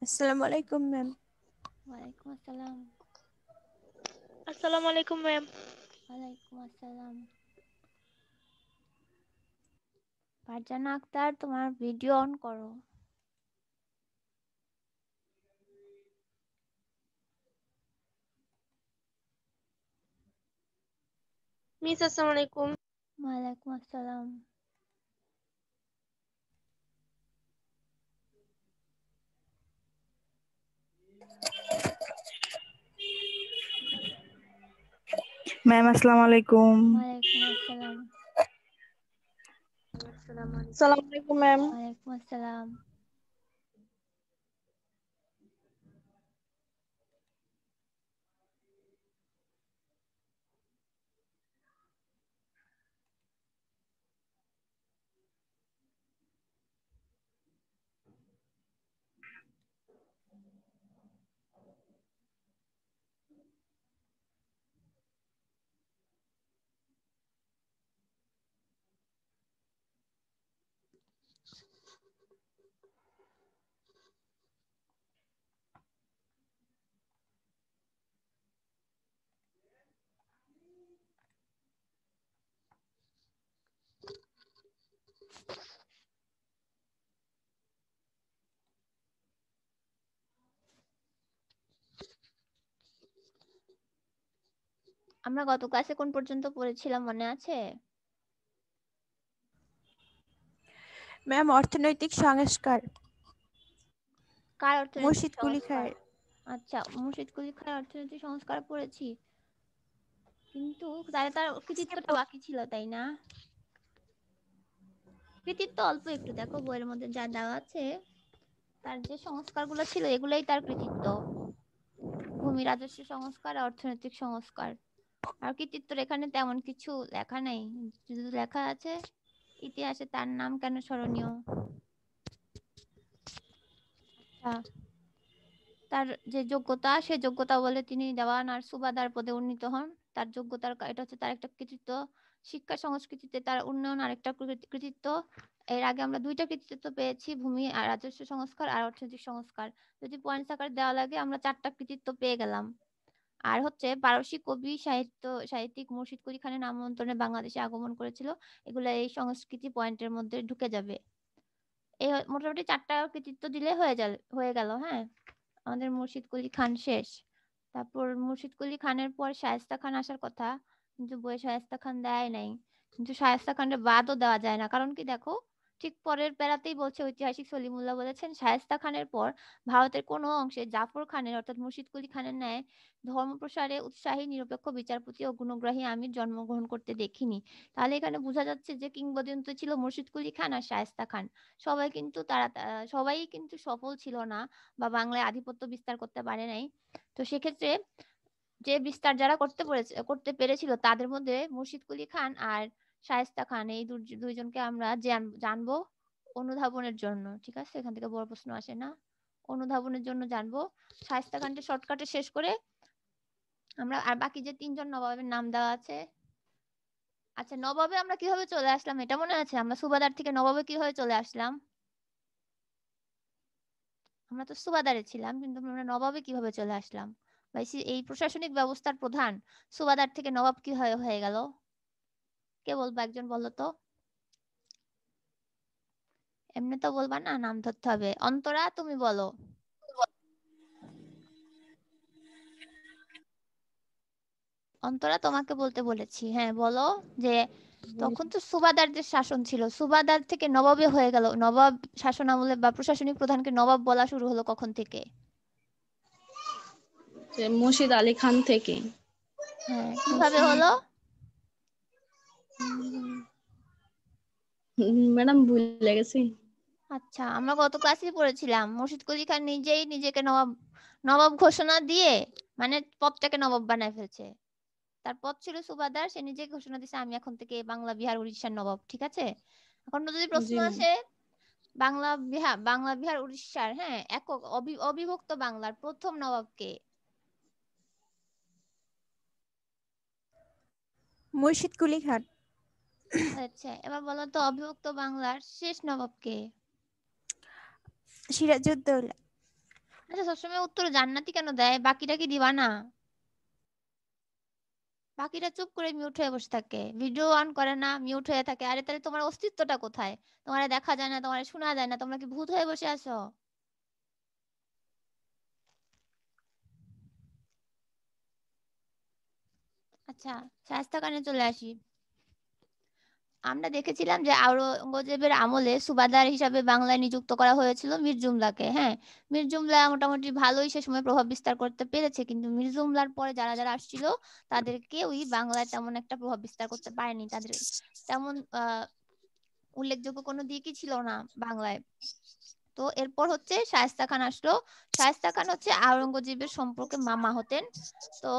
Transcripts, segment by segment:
আসসালামু আলাইকুম ম্যাম। ওয়ালাইকুম আসসালাম। আসসালামু আলাইকুম ম্যাম। ওয়ালাইকুম আসসালাম। ফারজানা আক্তার, তোমার ভিডিও অন করো। মিস আসসালামু আলাইকুম। ওয়ালাইকুম আসসালাম। ম্যাম আসসালামু আলাইকুম। ওয়ালাইকুম আসসালাম। আসসালামু আলাইকুম ম্যাম। ওয়ালাইকুম আসসালাম। আমরা গত ক্লাসে কোন পর্যন্ত পড়েছিলাম মনে আছে? ম্যাম অর্থনৈতিক সংস্কার, কার অর্থনৈতিক মুর্শিদ কুলি সংস্কার? খায়ের। আচ্ছা, মুর্শিদ কুলি খানের অর্থনৈতিক সংস্কার পড়েছি, কিন্তু তার কৃতিত্বটা বাকি ছিল, তাই না? কৃতিত্ব অল্প একটু, দেখো বইয়ের মধ্যে যা দেওয়া আছে, তার যে সংস্কারগুলো ছিল এগুলাই তার কৃতিত্ব। ভূমি রাজস্ব সংস্কার, অর্থনৈতিক সংস্কার। আর কৃতিত্বের এখানে তেমন কিছু লেখা নাই, শুধু লেখা আছে ইতিহাসে তার নাম কেন স্মরণীয়। তার যে যোগ্যতা, সে যোগ্যতা বলে তিনি দেওয়ান আর সুবাদার পদে উন্নীত হন। তার যোগ্যতার এটা হচ্ছে তার একটা কৃতিত্ব। শিক্ষা সংস্কৃতিতে তার উন্নয়ন আরেকটা কৃতিত্ব। এর আগে আমরা দুইটা কৃতিত্ব পেয়েছি, ভূমি আর রাজস্ব সংস্কার আর অর্থনৈতিক সংস্কার। যদি পয়েন্টস আকারে দেওয়া লাগে আমরা 4টা কৃতিত্ব পেয়ে গেলাম। আর হচ্ছে পারসী কবি সাহিত্যিক মুর্শিদ কুলি খানের আমন্ত্রণে বাংলাদেশে আগমন করেছিল, এগুলো এই সংস্কৃতি পয়েন্টের মধ্যে ঢুকে যাবে। এই মোটামুটি 4টা কৃতিত্ব দিলে হয়ে গেল। হ্যাঁ, আমাদের মুর্শিদ কুলি খান শেষ। তারপর মুর্শিদ কুলি খানের পর শায়েস্তা খান আসার কথা, কিন্তু বইয়ে শায়েস্তা খান দেয় নাই। কিন্তু শায়েস্তা খানের বাদও দেওয়া যায় না, কারণ কি দেখো, ঠিক পরের প্যারাতেই বলছে, ঐতিহাসিক সলিমুল্লাহ বলেছেন শায়েস্তা খানের পর ভারতের কোনো অংশে জাফর খানের অর্থাৎ মুর্শিদ কুলি খানের ন্যায় ধর্ম প্রসারে উৎসাহী নিরপেক্ষ বিচারপতি ও গুণগ্রাহী আমির জন্মগ্রহণ করতে দেখিনি। তাহলে এখানে বোঝা যাচ্ছে যে কিংবদন্তি ছিল মুর্শিদ কুলি খান আর শায়েস্তা খান। সবাই কিন্তু সফল ছিল না বা বাংলায় আধিপত্য বিস্তার করতে পারে নাই। তো সেক্ষেত্রে যে বিস্তার যারা করতে পেরেছিল তাদের মধ্যে মুর্শিদ কুলি খান আর শায়েস্তা খান, এই দুইজনকে আমরা জানবো অনুধাবনের জন্য। ঠিক আছে, এখান থেকে বড় প্রশ্ন আসে না, অনুধাবনের জন্য জানবো। শায়েস্তা খানকে শর্টকাটে শেষ করে আমরা আর বাকি যে 3জন নবাবের নাম দেওয়া আছে। আচ্ছা, নবাবে আমরা কিভাবে চলে আসলাম এটা মনে আছে? আমরা সুবাদার থেকে নবাবে কিভাবে চলে আসলাম? আমরা তো সুবাদারে ছিলাম, কিন্তু আমরা নবাবে কিভাবে চলে আসলাম? বা এই প্রশাসনিক ব্যবস্থার প্রধান সুবাদার থেকে নবাব কি হয়ে গেল? কে বলবো, একজন বলো তো। এমনি তো বলবা না, নাম ধরতে হবে। অন্তরা, তুমি বলো। অন্তরা, তোমাকে বলতে বলেছি, হ্যাঁ বলো। যে তখন তো সুবাদারদের শাসন ছিল, সুবাদার থেকে নবাবে হয়ে গেল, নবাব শাসন আমলে বা প্রশাসনিক প্রধানকে নবাব বলা শুরু হলো কখন থেকে? মুর্শিদ আলী খান থেকে। হ্যাঁ, কিভাবে হলো? ম্যাডাম ভুলে গেছি। আচ্ছা, আমরা গত ক্লাসে পড়েছিলাম মুর্শিদ কুলি খান নিজেই নিজেকে নবাব নবাব ঘোষণা দিয়ে, মানে পদটাকে নবাব বানায় ফেলছে। তার পদ ছিল সুবাদার, সে নিজেই ঘোষণা দিয়েছে আমি এখন থেকে বাংলা বিহার উড়িষ্যার নবাব। ঠিক আছে, এখন যদি প্রশ্ন জি ম্যাম। আসে বাংলা বিহার উড়িষ্যার, হ্যাঁ, একক অবিভক্ত বাংলার প্রথম নবাব কে? মুর্শিদ কুলি খান। আচ্ছা, এবার বলো তো অবিভক্ত বাংলার শেষ নবাব কে? সিরাজউদ্দৌলা। আচ্ছা সবসময় উত্তর জান্নাতি কেন দেয়? বাকিটা কি দিবা না? বাকিটা চুপ করে মিউট হয়ে বসে থাকে, ভিডিও অন করে না, মিউট হয়ে থাকে। আরে তাহলে তোমার অস্তিত্বটা কোথায়? তোমার দেখা যায় না, তোমার শোনা যায় না, তোমরা কি ভূত হয়ে বসে আছো? আচ্ছা, শায়েস্তা খানে চলে আসি। আমরা দেখেছিলাম যে আওরঙ্গজেবের আমলে সুবাদার হিসাবে বাংলায় নিযুক্ত করা হয়েছিল মীর জুমলাকে। হ্যাঁ, মীর জুমলা মোটামুটি ভালোই সে সময় প্রভাব বিস্তার করতে পেরেছে, কিন্তু মীর জুমলার পরে যারা যারা আসছিল তাদের কেউই বাংলায় তেমন একটা প্রভাব বিস্তার করতে পারেনি। তাদের তেমন উল্লেখযোগ্য কোনো দিকই ছিল না বাংলায়। তো এরপর হচ্ছে শায়েস্তা খান আসলো। শায়েস্তা খান হচ্ছে আওরঙ্গজেবের সম্পর্কে মামা হতেন। তো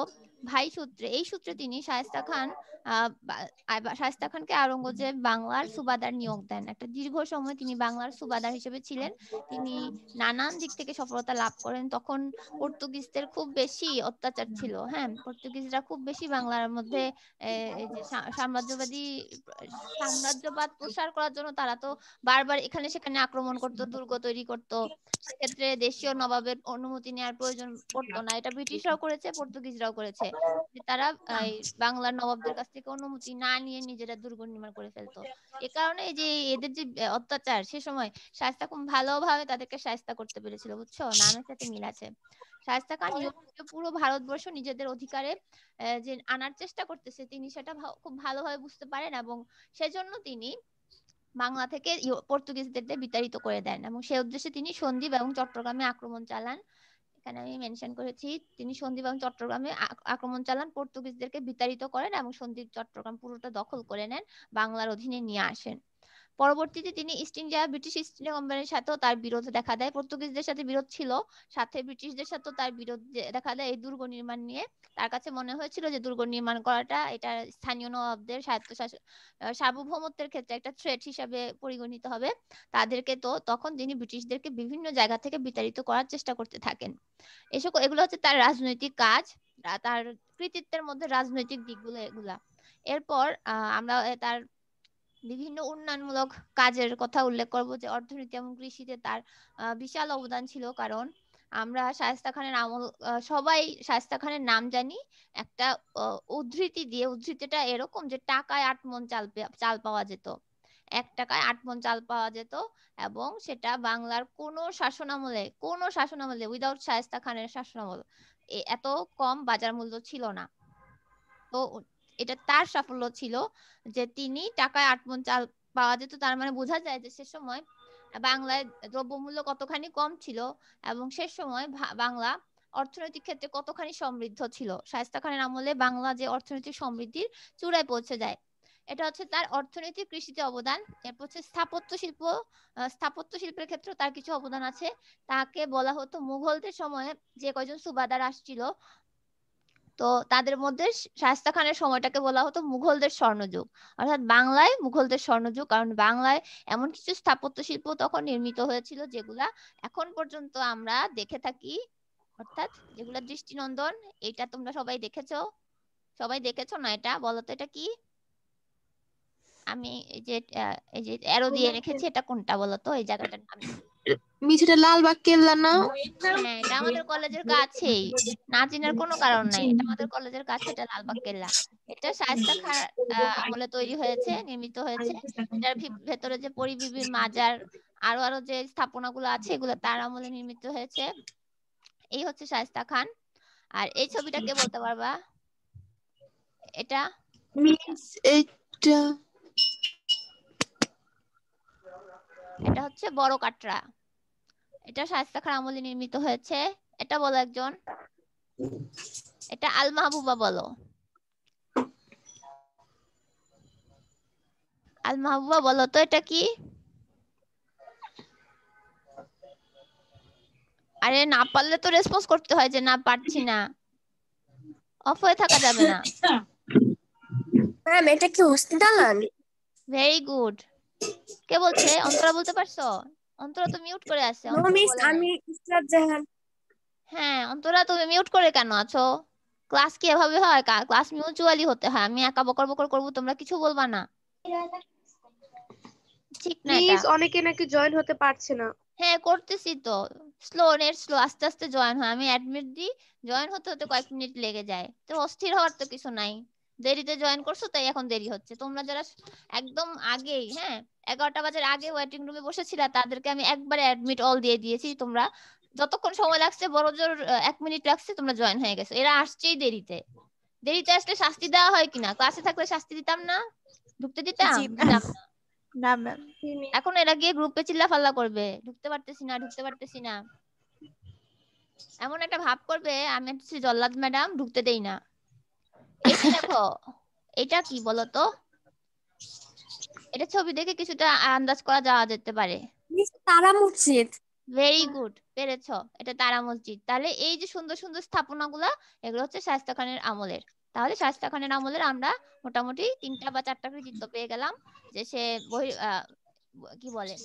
ভাই সূত্রে, এই সূত্রে তিনি শায়েস্তা খান শায়েস্তা খানকে আওরঙ্গজেব বাংলার সুবাদার নিয়োগ দেন। একটা দীর্ঘ সময় তিনি বাংলার সুবাদার হিসেবে ছিলেন। তিনি নানান দিক থেকে সফলতা লাভ করেন। তখন পর্তুগিজদের খুব বেশি অত্যাচার ছিল। হ্যাঁ, পর্তুগিজরা খুব বেশি বাংলার মধ্যে এই যে সাম্রাজ্যবাদ প্রসার করার জন্য তারা তো বারবার এখানে সেখানে আক্রমণ করতো, দুর্গ তৈরি করতো। সেক্ষেত্রে দেশীয় নবাবের অনুমতি নেওয়ার প্রয়োজন পড়তো না। এটা ব্রিটিশরাও করেছে, পর্তুগিজরাও করেছে। যে তারা এই বাংলার নবাবদের কাছ থেকে অনুমতি না নিয়ে নিজেরা দুর্গ নির্মাণ করে ফেলতো। এ কারণে এই যে এদের যে অত্যাচার, সে সময় শায়েস্তা খুব ভালোভাবে তাদেরকে শায়েস্তা করতে পেরেছিল, বুঝছো? নামের সাথে মিল আছে। শায়েস্তা খান ইউরোপীয় পুরো ভারতবর্ষ নিজেদের অধিকারে যে আনার চেষ্টা করতেছে, তিনি সেটা খুব ভালোভাবে বুঝতে পারেন এবং সেজন্য তিনি বাংলা থেকে পর্তুগিজদের বিতাড়িত করে দেন এবং সেই উদ্দেশ্যে তিনি সন্দ্বীপ এবং চট্টগ্রামে আক্রমণ চালান। এখানে আমি মেনশন করেছি, তিনি সন্দ্বীপ এবং চট্টগ্রামে আক্রমণ চালান, পর্তুগিজদেরকে বিতাড়িত করেন এবং সন্দ্বীপ চট্টগ্রাম পুরোটা দখল করে নেন, বাংলার অধীনে নিয়ে আসেন। পরবর্তীতে তিনি ব্রিটিশ ইস্ট ইন্ডিয়া কোম্পানির সাথেও তার বিরোধ দেখা দেয়। পর্তুগিজদের সাথে বিরোধ ছিল, সাথে ব্রিটিশদের সাথেও তার বিরোধ দেখা দেয় এই দুর্গ নির্মাণ নিয়ে। তার কাছে মনে হয়েছিল যে দুর্গ নির্মাণ করাটা এটা স্থানীয় নবাবদের সার্বভৌমত্বের ক্ষেত্রে একটা থ্রেট হিসাবে পরিগণিত হবে তাদেরকে। তো তখন তিনি ব্রিটিশদেরকে বিভিন্ন জায়গা থেকে বিতাড়িত করার চেষ্টা করতে থাকেন। এগুলো হচ্ছে তার রাজনৈতিক কাজ, তার কৃতিত্বের মধ্যে রাজনৈতিক দিকগুলো এগুলা। এরপর আমরা তার বিভিন্ন উন্নয়নমূলক কাজের কথা উল্লেখ করব, যে অর্থনীতি এবং কৃষিতে তার বিশাল অবদান ছিল। কারণ আমরা শায়েস্তা খানের আমল সবাই শায়েস্তা খানের নাম জানি একটা উদ্ধৃতি দিয়ে। উদ্ধৃতিটা এরকম যে টাকায় 8 মণ চাল পাওয়া যেত, 1 টাকায় 8 মণ চাল পাওয়া যেত, এবং সেটা বাংলার কোনো শাসনামলে উইদাউট শায়েস্তা খানের শাসনামল এত কম বাজার মূল্য ছিল না। তো এটা তার সাফল্য ছিল যে তিনি টাকায় 8 মণ চাল পাওয়া যেত। তার মানে বোঝা যায় যে সে সময় বাংলায় দ্রব্যমূল্য কতখানি কম ছিল এবং সে সময় বাংলা অর্থনৈতিক ক্ষেত্রে কতখানি সমৃদ্ধ ছিল। শায়েস্তা খানের আমলে বাংলা যে অর্থনৈতিক সমৃদ্ধির চূড়ায় পৌঁছে যায়। এটা হচ্ছে তার অর্থনৈতিক কৃষিতে অবদান। এরপর হচ্ছে স্থাপত্য শিল্পের ক্ষেত্রে তার কিছু অবদান আছে। তাকে বলা হতো, মুঘলদের সময়ে যে কয়জন সুবাদার আসছিল তো তাদের মধ্যে শায়েস্তা খানের সময়টাকে বলা হতো মুঘলদের স্বর্ণযুগ, অর্থাৎ বাংলায় মুঘলদের স্বর্ণযুগ। কারণ বাংলায় এমন কিছু স্থাপত্য শিল্প তখন নির্মিত হয়েছিল যেগুলা এখন পর্যন্ত আমরা দেখে থাকি, অর্থাৎ যেগুলা দৃষ্টিনন্দন। এটা তোমরা সবাই দেখেছো না? এটা বলো তো, এটা কি? আমি এই যে অ্যারো দিয়ে রেখেছি, এটা কোনটা বলো তো? এই জায়গাটার নাম মিছিটা লালবাগ কেল্লা না? হ্যাঁ, এটা আমাদের কলেজের কাছেই, না চেনার কোনো কারণ নাই। এটা আমাদের কলেজের কাছে, এটা লালবাগ কেল্লা। এটা শায়েস্তা খান আমলে তৈরি হয়েছে, নির্মিত হয়েছে। এটার ভেতরে যে পরিবিবির মাজার আরো আরো যে স্থাপনাগুলো আছে এগুলো তার আমলে নির্মিত হয়েছে। এই হচ্ছে শায়েস্তা খান। আর এই ছবিটা কে বলতে পারবা? এটা এটা হচ্ছে বড় কাটরা। এটা শায়েস্তা খান আমলে নির্মিত হয়েছে। এটা বলো একজন। এটা আল মাহবুবা বলো। আল মাহবুবা বলো তো, এটা কি? আরে না পারলে তো রেসপন্স করতে হয় যে না পারছি না, অফ হয়ে থাকা যাবে না। ম্যাম এটা কি হোসনি দালান? Very good. কে বলছে? অন্তরা বলতে পারছো? অন্তরা তো মিউট করে আছে, নো অন্তরা মিস, বলে নাই। আমি ইসরাত জাহান। হ্যাঁ অন্তরা, তুমি মিউট করে কেন আছো? ক্লাস কি এভাবে হয়? ক্লাস মিউচুয়ালি হতে হয়। আমি একা বকর বকর করবো, তোমরা কিছু বলবা না, ঠিক না এটা? মিস অনেকে নাকি জয়েন হতে পারছে না। হ্যাঁ করতেছি তো, নেট স্লো, আস্তে আস্তে জয়েন হয়। আমি অ্যাডমিট দিই, জয়েন হতে হতে কয়েক মিনিট লেগে যায়। তো অস্থির হওয়ার তো কিছু নাই, দেরিতে জয়েন করছো তাই এখন দেরি হচ্ছে। তোমরা যারা একদম আগেই, হ্যাঁ, 11টা বাজার আগে ওয়েটিং রুমে বসেছিলা তাদেরকে আমি একবারে অ্যাডমিট অল দিয়ে দিয়েছি। তোমরা যতক্ষণ সময় লাগছে, বড় জোর 1 মিনিট লাগছে, তোমরা জয়েন হয়ে গেছো। এরা আসছেই দেরিতে। দেরিতে আসলে শাস্তি দেওয়া হয় কিনা? ক্লাসে থাকলে শাস্তি দিতাম না? ঢুকতে দিতাম? জি দিতাম না। না ম্যাম। এখন এরা গিয়ে গ্রুপে চিল্লাফাল্লা করবে, ঢুকতে পারতেছি না, ঢুকতে পারতেছি না। এমন একটা ভাব করবে আমি হচ্ছে জল্লাদ ম্যাডাম, ঢুকতে দেই না। এই যে দেখো, এটা কি বলতো? এটা ছবি দেখে কিছুটা আন্দাজ করা যাওয়া যেতে পারে। তারা মসজিদ। ভেরি গুড, পেরেছো। এটা তারা মসজিদ। তাহলে এই যে সুন্দর সুন্দর স্থাপনাগুলা, এগুলো হচ্ছে শায়েস্তা খানের আমলের। তাহলে শায়েস্তা খানের আমলের আমরা মোটামুটি 3টা বা 4টা কৃতিত্ব পেয়ে গেলাম। যে সে কি বলে,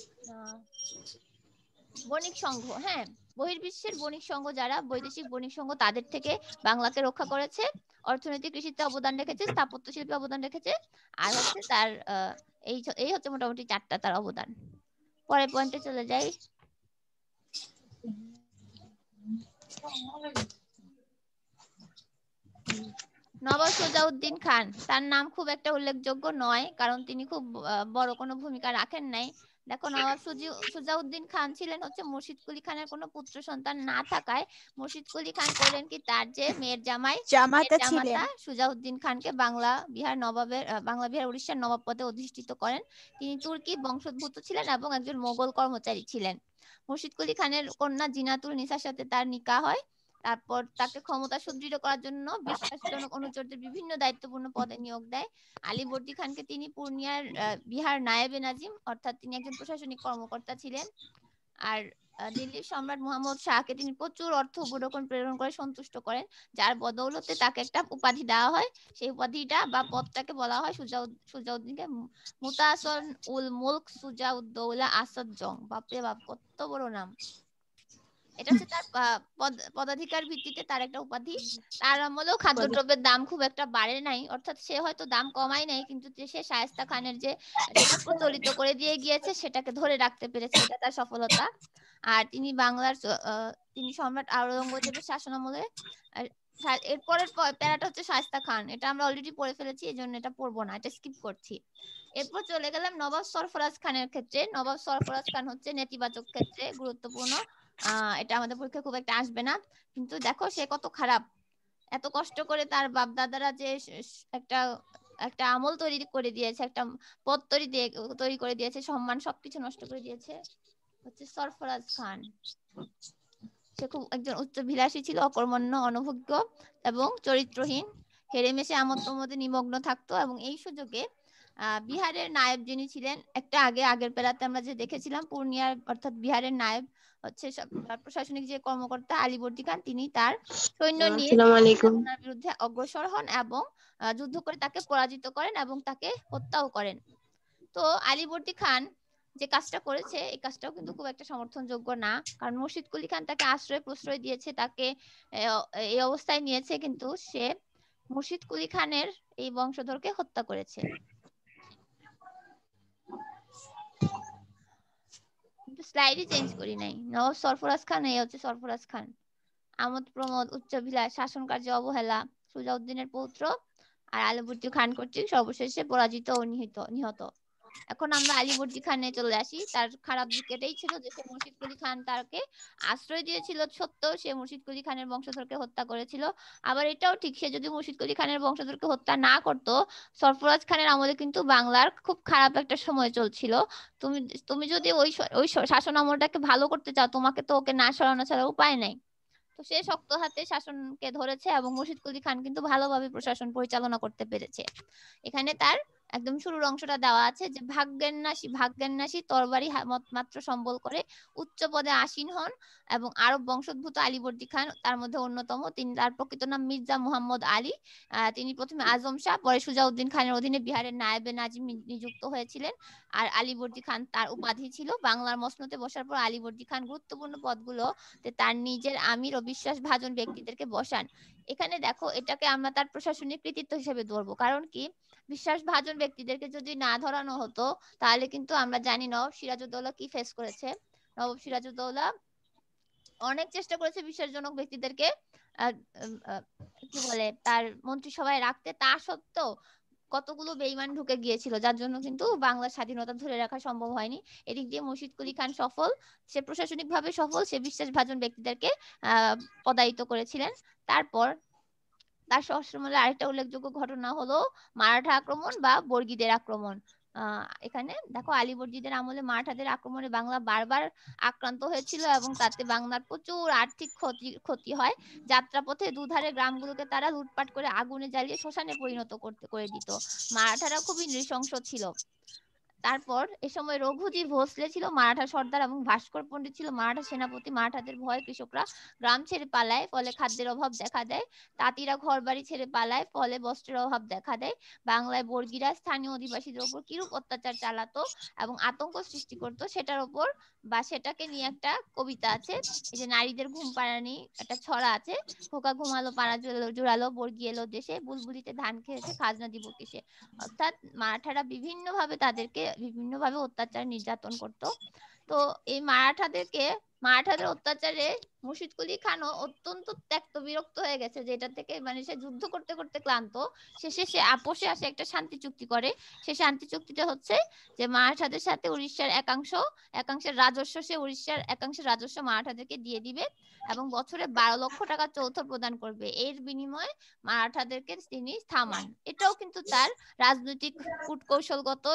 বণিক সংঘ, হ্যাঁ, বহির্বিশ্বের বণিক সংঘ, যারা বৈদেশিক বণিক সংঘ, তাদের থেকে বাংলাকে রক্ষা করেছে, অর্থনৈতিক কৃষিতে অবদান রেখেছে, স্থাপত্য শিল্পে অবদান রেখেছে, আর হচ্ছে তার এই হচ্ছে মোটামুটি 4টা তার অবদান। পরের পয়েন্টে চলে যাই। নবাব সুজাউদ্দিন খান, তার নাম খুব একটা উল্লেখযোগ্য নয়, কারণ তিনি খুব বড় কোনো ভূমিকা রাখেন নাই। দেখো, নবাব সুজাউদ্দিন খান ছিলেন হচ্ছে মুর্শিদ কুলি খানের কোনো পুত্র সন্তান না থাকায় মুর্শিদ কুলি খান করলেন কি, তার যে মেয়ের জামাতা ছিলেন। সুজাউদ্দিন খানকে বাংলা বিহার উড়িষ্যার নবাব পদে অধিষ্ঠিত করেন। তিনি তুর্কি বংশোদ্ভূত ছিলেন এবং একজন মোগল কর্মচারী ছিলেন। মুর্শিদ কুলি খানের কন্যা জিনাতুল নিসার সাথে তার নিকাহ হয়। তারপর তাকে ক্ষমতা সুদৃঢ় করার জন্য বিশ্বাসজনক অনুচরদের বিভিন্ন দায়িত্বপূর্ণ পদে নিয়োগ দেয়। আলীবর্দী খানকে তিনি পূর্ণিয়ার বিহার নায়েবে নাজিম, অর্থাৎ তিনি একজন প্রশাসনিক কর্মকর্তা ছিলেন। আর দিল্লির সম্রাট মুহাম্মদ শাহকে তিনি প্রচুর অর্থ উপঢৌকন প্রেরণ করে সন্তুষ্ট করেন, যার বদৌলতে তাকে একটা উপাধি দেওয়া হয়। সেই উপাধিটা বা পদটাকে বলা হয় সুজাউদ্দিনকে মুতাসন উল মুলক সুজাউদ্দৌলা আসাদ জং। বাপরে বাপ, কত বড় নাম! এটা হচ্ছে তার পদাধিকার ভিত্তিতে তার একটা উপাধি। তার আমলেও খাদ্যদ্রব্যের দাম খুব একটা বাড়ে নাই, অর্থাৎ সে হয়তো দাম কমাই নাই, কিন্তু সে শায়েস্তা খানের যেটা প্রচলিত করে দিয়ে গিয়েছে সেটাকে ধরে রাখতে পেরেছে, এটা তার সফলতা। আর তিনি তিনি সম্রাট আওরঙ্গজেবের শাসনামলে, এরপরের প্যারাটা হচ্ছে শায়েস্তা খান, এটা আমরা অলরেডি পড়ে ফেলেছি, এই জন্য এটা পড়বো না, এটা স্কিপ করছি। এরপর চলে গেলাম নবাব সরফরাজ খানের ক্ষেত্রে। নবাব সরফরাজ খান হচ্ছে নেতিবাচক ক্ষেত্রে গুরুত্বপূর্ণ। এটা আমাদের পরীক্ষা খুব একটা আসবে না, কিন্তু দেখো সে কত খারাপ। এত কষ্ট করে তার বাপ দাদারা যে একটা একটা আমল তৈরি করে দিয়েছে, একটা পদ তৈরি করে দিয়েছে, সম্মান সবকিছু নষ্ট করে দিয়েছে হচ্ছে সরফরাজ খান। সে খুব একজন উচ্চভিলাষী ছিল, অকর্মণ্য, অনভিজ্ঞ এবং চরিত্রহীন। হেরেমেশে আমোদ প্রমোদে নিমগ্ন থাকতো এবং এই সুযোগে বিহারের নায়েব যিনি ছিলেন, আগের পেরাতে আমরা যে দেখেছিলাম, পূর্ণিয়ার অর্থাৎ বিহারের নায়েব হচ্ছে প্রশাসনিক যে কর্মকর্তা আলীবর্দী খান, তিনি তার সৈন্য নিয়ে ওনার বিরুদ্ধে অগ্রসর হন এবং যুদ্ধ করে তাকে পরাজিত করেন এবং তাকে হত্যাও করেন। তো আলীবর্দী খান যে কাজটা করেছে, এই কাজটাও কিন্তু খুব একটা সমর্থনযোগ্য না, কারণ মুর্শিদ কুলি খান তাকে আশ্রয় প্রশ্রয় দিয়েছে, তাকে এই অবস্থায় নিয়েছে, কিন্তু সে মুর্শিদ কুলি খানের এই বংশধরকে হত্যা করেছে। স্লাইডই চেঞ্জ করি নাই। নবাব সরফরাজ খান, এই হচ্ছে সরফরাজ খান। আমোদ প্রমোদ, উচ্চাভিলাষ, শাসন কার্যে অবহেলা, সুজাউদ্দিনের পৌত্র আর আলীবর্দী খান কর্তৃক সর্বশেষে পরাজিত ও নিহত। এখন আমরা আলীবর্দী খানে চলে আসি। তার খারাপ দিক এটাই ছিল যে সে মুর্শিদ কুলি খান তাকে আশ্রয় দিয়েছিল সত্ত্বেও সে মুর্শিদ কুলি খানের বংশধরকে হত্যা করেছিল। আবার এটাও ঠিক, সে যদি মুর্শিদ কুলি খানের বংশধরকে হত্যা না করতো, সরফরাজ খানের আমলে কিন্তু বাংলার খুব খারাপ একটা সময় চলছিল। তুমি তুমি যদি ওই শাসন আমলটাকে ভালো করতে চাও, তোমাকে তো ওকে না সরানো ছাড়া উপায় নাই। তো সে শক্ত হাতে শাসনকে ধরেছে এবং মুর্শিদ কুলি খান কিন্তু ভালোভাবে প্রশাসন পরিচালনা করতে পেরেছে। এখানে তার একদম শুরুর অংশটা দেওয়া আছে যে ভাগ্যান্বেষী তরবারি মাত্র সম্বল করে উচ্চ পদে আসীন হন এবং আরব বংশোদ্ভূত আলীবর্দী খান তার মধ্যে অন্যতম। তিনি, তার প্রকৃত নাম মির্জা মুহাম্মদ আলী। তিনি প্রথমে আজম শাহ, পরে সুজাউদ্দিন খানের অধীনে বিহারের নায়েবে নাজিম নিযুক্ত হয়েছিলেন। আর আলীবর্দী খান তার উপাধি ছিল। বাংলার মসনদে বসার পর আলীবর্দী খান গুরুত্বপূর্ণ পদগুলোতে তার নিজের আমির ও বিশ্বাসভাজন ব্যক্তিদেরকে বসান। এখানে দেখো, এটাকে আমরা তার প্রশাসনিক কৃতিত্ব হিসেবে ধরবো, কারণ কি, বিশ্বাসভাজন ব্যক্তিদেরকে যদি না ধরানো হতো তাহলে কিন্তু আমরা জানি নবাব সিরাজউদ্দৌলা কি ফেস করেছে। নবাব সিরাজউদ্দৌলা অনেক চেষ্টা করেছে বিশ্বাসজনক ব্যক্তিদেরকে আহ, কি বলে তার মন্ত্রিসভায় রাখতে, তা সত্ত্বেও কতগুলো বেঈমান ঢুকে গিয়েছিল, যার জন্য কিন্তু বাংলার স্বাধীনতা ধরে রাখা সম্ভব হয়নি। এদিক দিয়ে মুর্শিদ কুলি খান সফল, সে প্রশাসনিকভাবে সফল, সে বিশ্বাসভাজন ব্যক্তিদেরকে পদায়িত করেছিলেন। তারপর তার শাসনামলে আরেকটা উল্লেখযোগ্য ঘটনা হলো মারাঠা আক্রমণ বা বর্গীদের আক্রমণ। এখানে দেখো, আলীবর্দীদের আমলে মারাঠাদের আক্রমণে বাংলা বারবার আক্রান্ত হয়েছিল এবং তাতে বাংলার প্রচুর আর্থিক ক্ষতি হয়। যাত্রাপথে দুধারে গ্রামগুলোকে তারা লুটপাট করে আগুনে জ্বালিয়ে শ্মশানে পরিণত করে দিত। মারাঠারা খুবই নৃশংস ছিল। তারপর এ সময় রঘুজি ভোসলে ছিল মারাঠা সর্দার এবং ভাস্কর পণ্ডিত ছিল মারাঠা সেনাপতি। মারাঠাদের ভয়ে কৃষকরা গ্রাম ছেড়ে পালায়, ফলে খাদ্যের অভাব দেখা দেয়। তাঁতিরা ঘর বাড়ি ছেড়ে পালায়, ফলে বস্ত্রের অভাব দেখা দেয়। বাংলায় বর্গীরা স্থানীয় অধিবাসীদের উপর কিরূপ অত্যাচার চালাতো এবং আতঙ্ক সৃষ্টি করতো সেটার উপর বা সেটাকে নিয়ে একটা কবিতা আছে। এই যে নারীদের ঘুম পাড়ানি একটা ছড়া আছে। খোকা ঘুমালো পাড়া জোড়ালো, বর্গী এলো দেশে, বুলবুলিতে ধান খেয়েছে, খাজনা দিব কিসে। অর্থাৎ মারাঠারা বিভিন্নভাবে তাদেরকে বিভিন্নভাবে অত্যাচার নির্যাতন করত। তো এই মারাঠাদের অত্যাচারে মুর্শিদ কুলি খানও অত্যন্ত ত্যক্ত বিরক্ত হয়ে গেছে, যেটা থেকে মানে সে যুদ্ধ করতে করতে ক্লান্ত। শেষে সে আপোষে আসে একটা শান্তি চুক্তি করে। সে শান্তি চুক্তিটা হচ্ছে যে মারাঠাদের সাথে উড়িষ্যার একাংশের রাজস্ব, সে উড়িষ্যার একাংশের রাজস্ব মারাঠাদেরকে দিয়ে দিবে এবং বছরে 12 লক্ষ টাকা যৌথ প্রদান করবে। এর বিনিময়ে মারাঠাদেরকে তিনি থামান। এটাও কিন্তু তার রাজনৈতিক কূটকৌশলগত,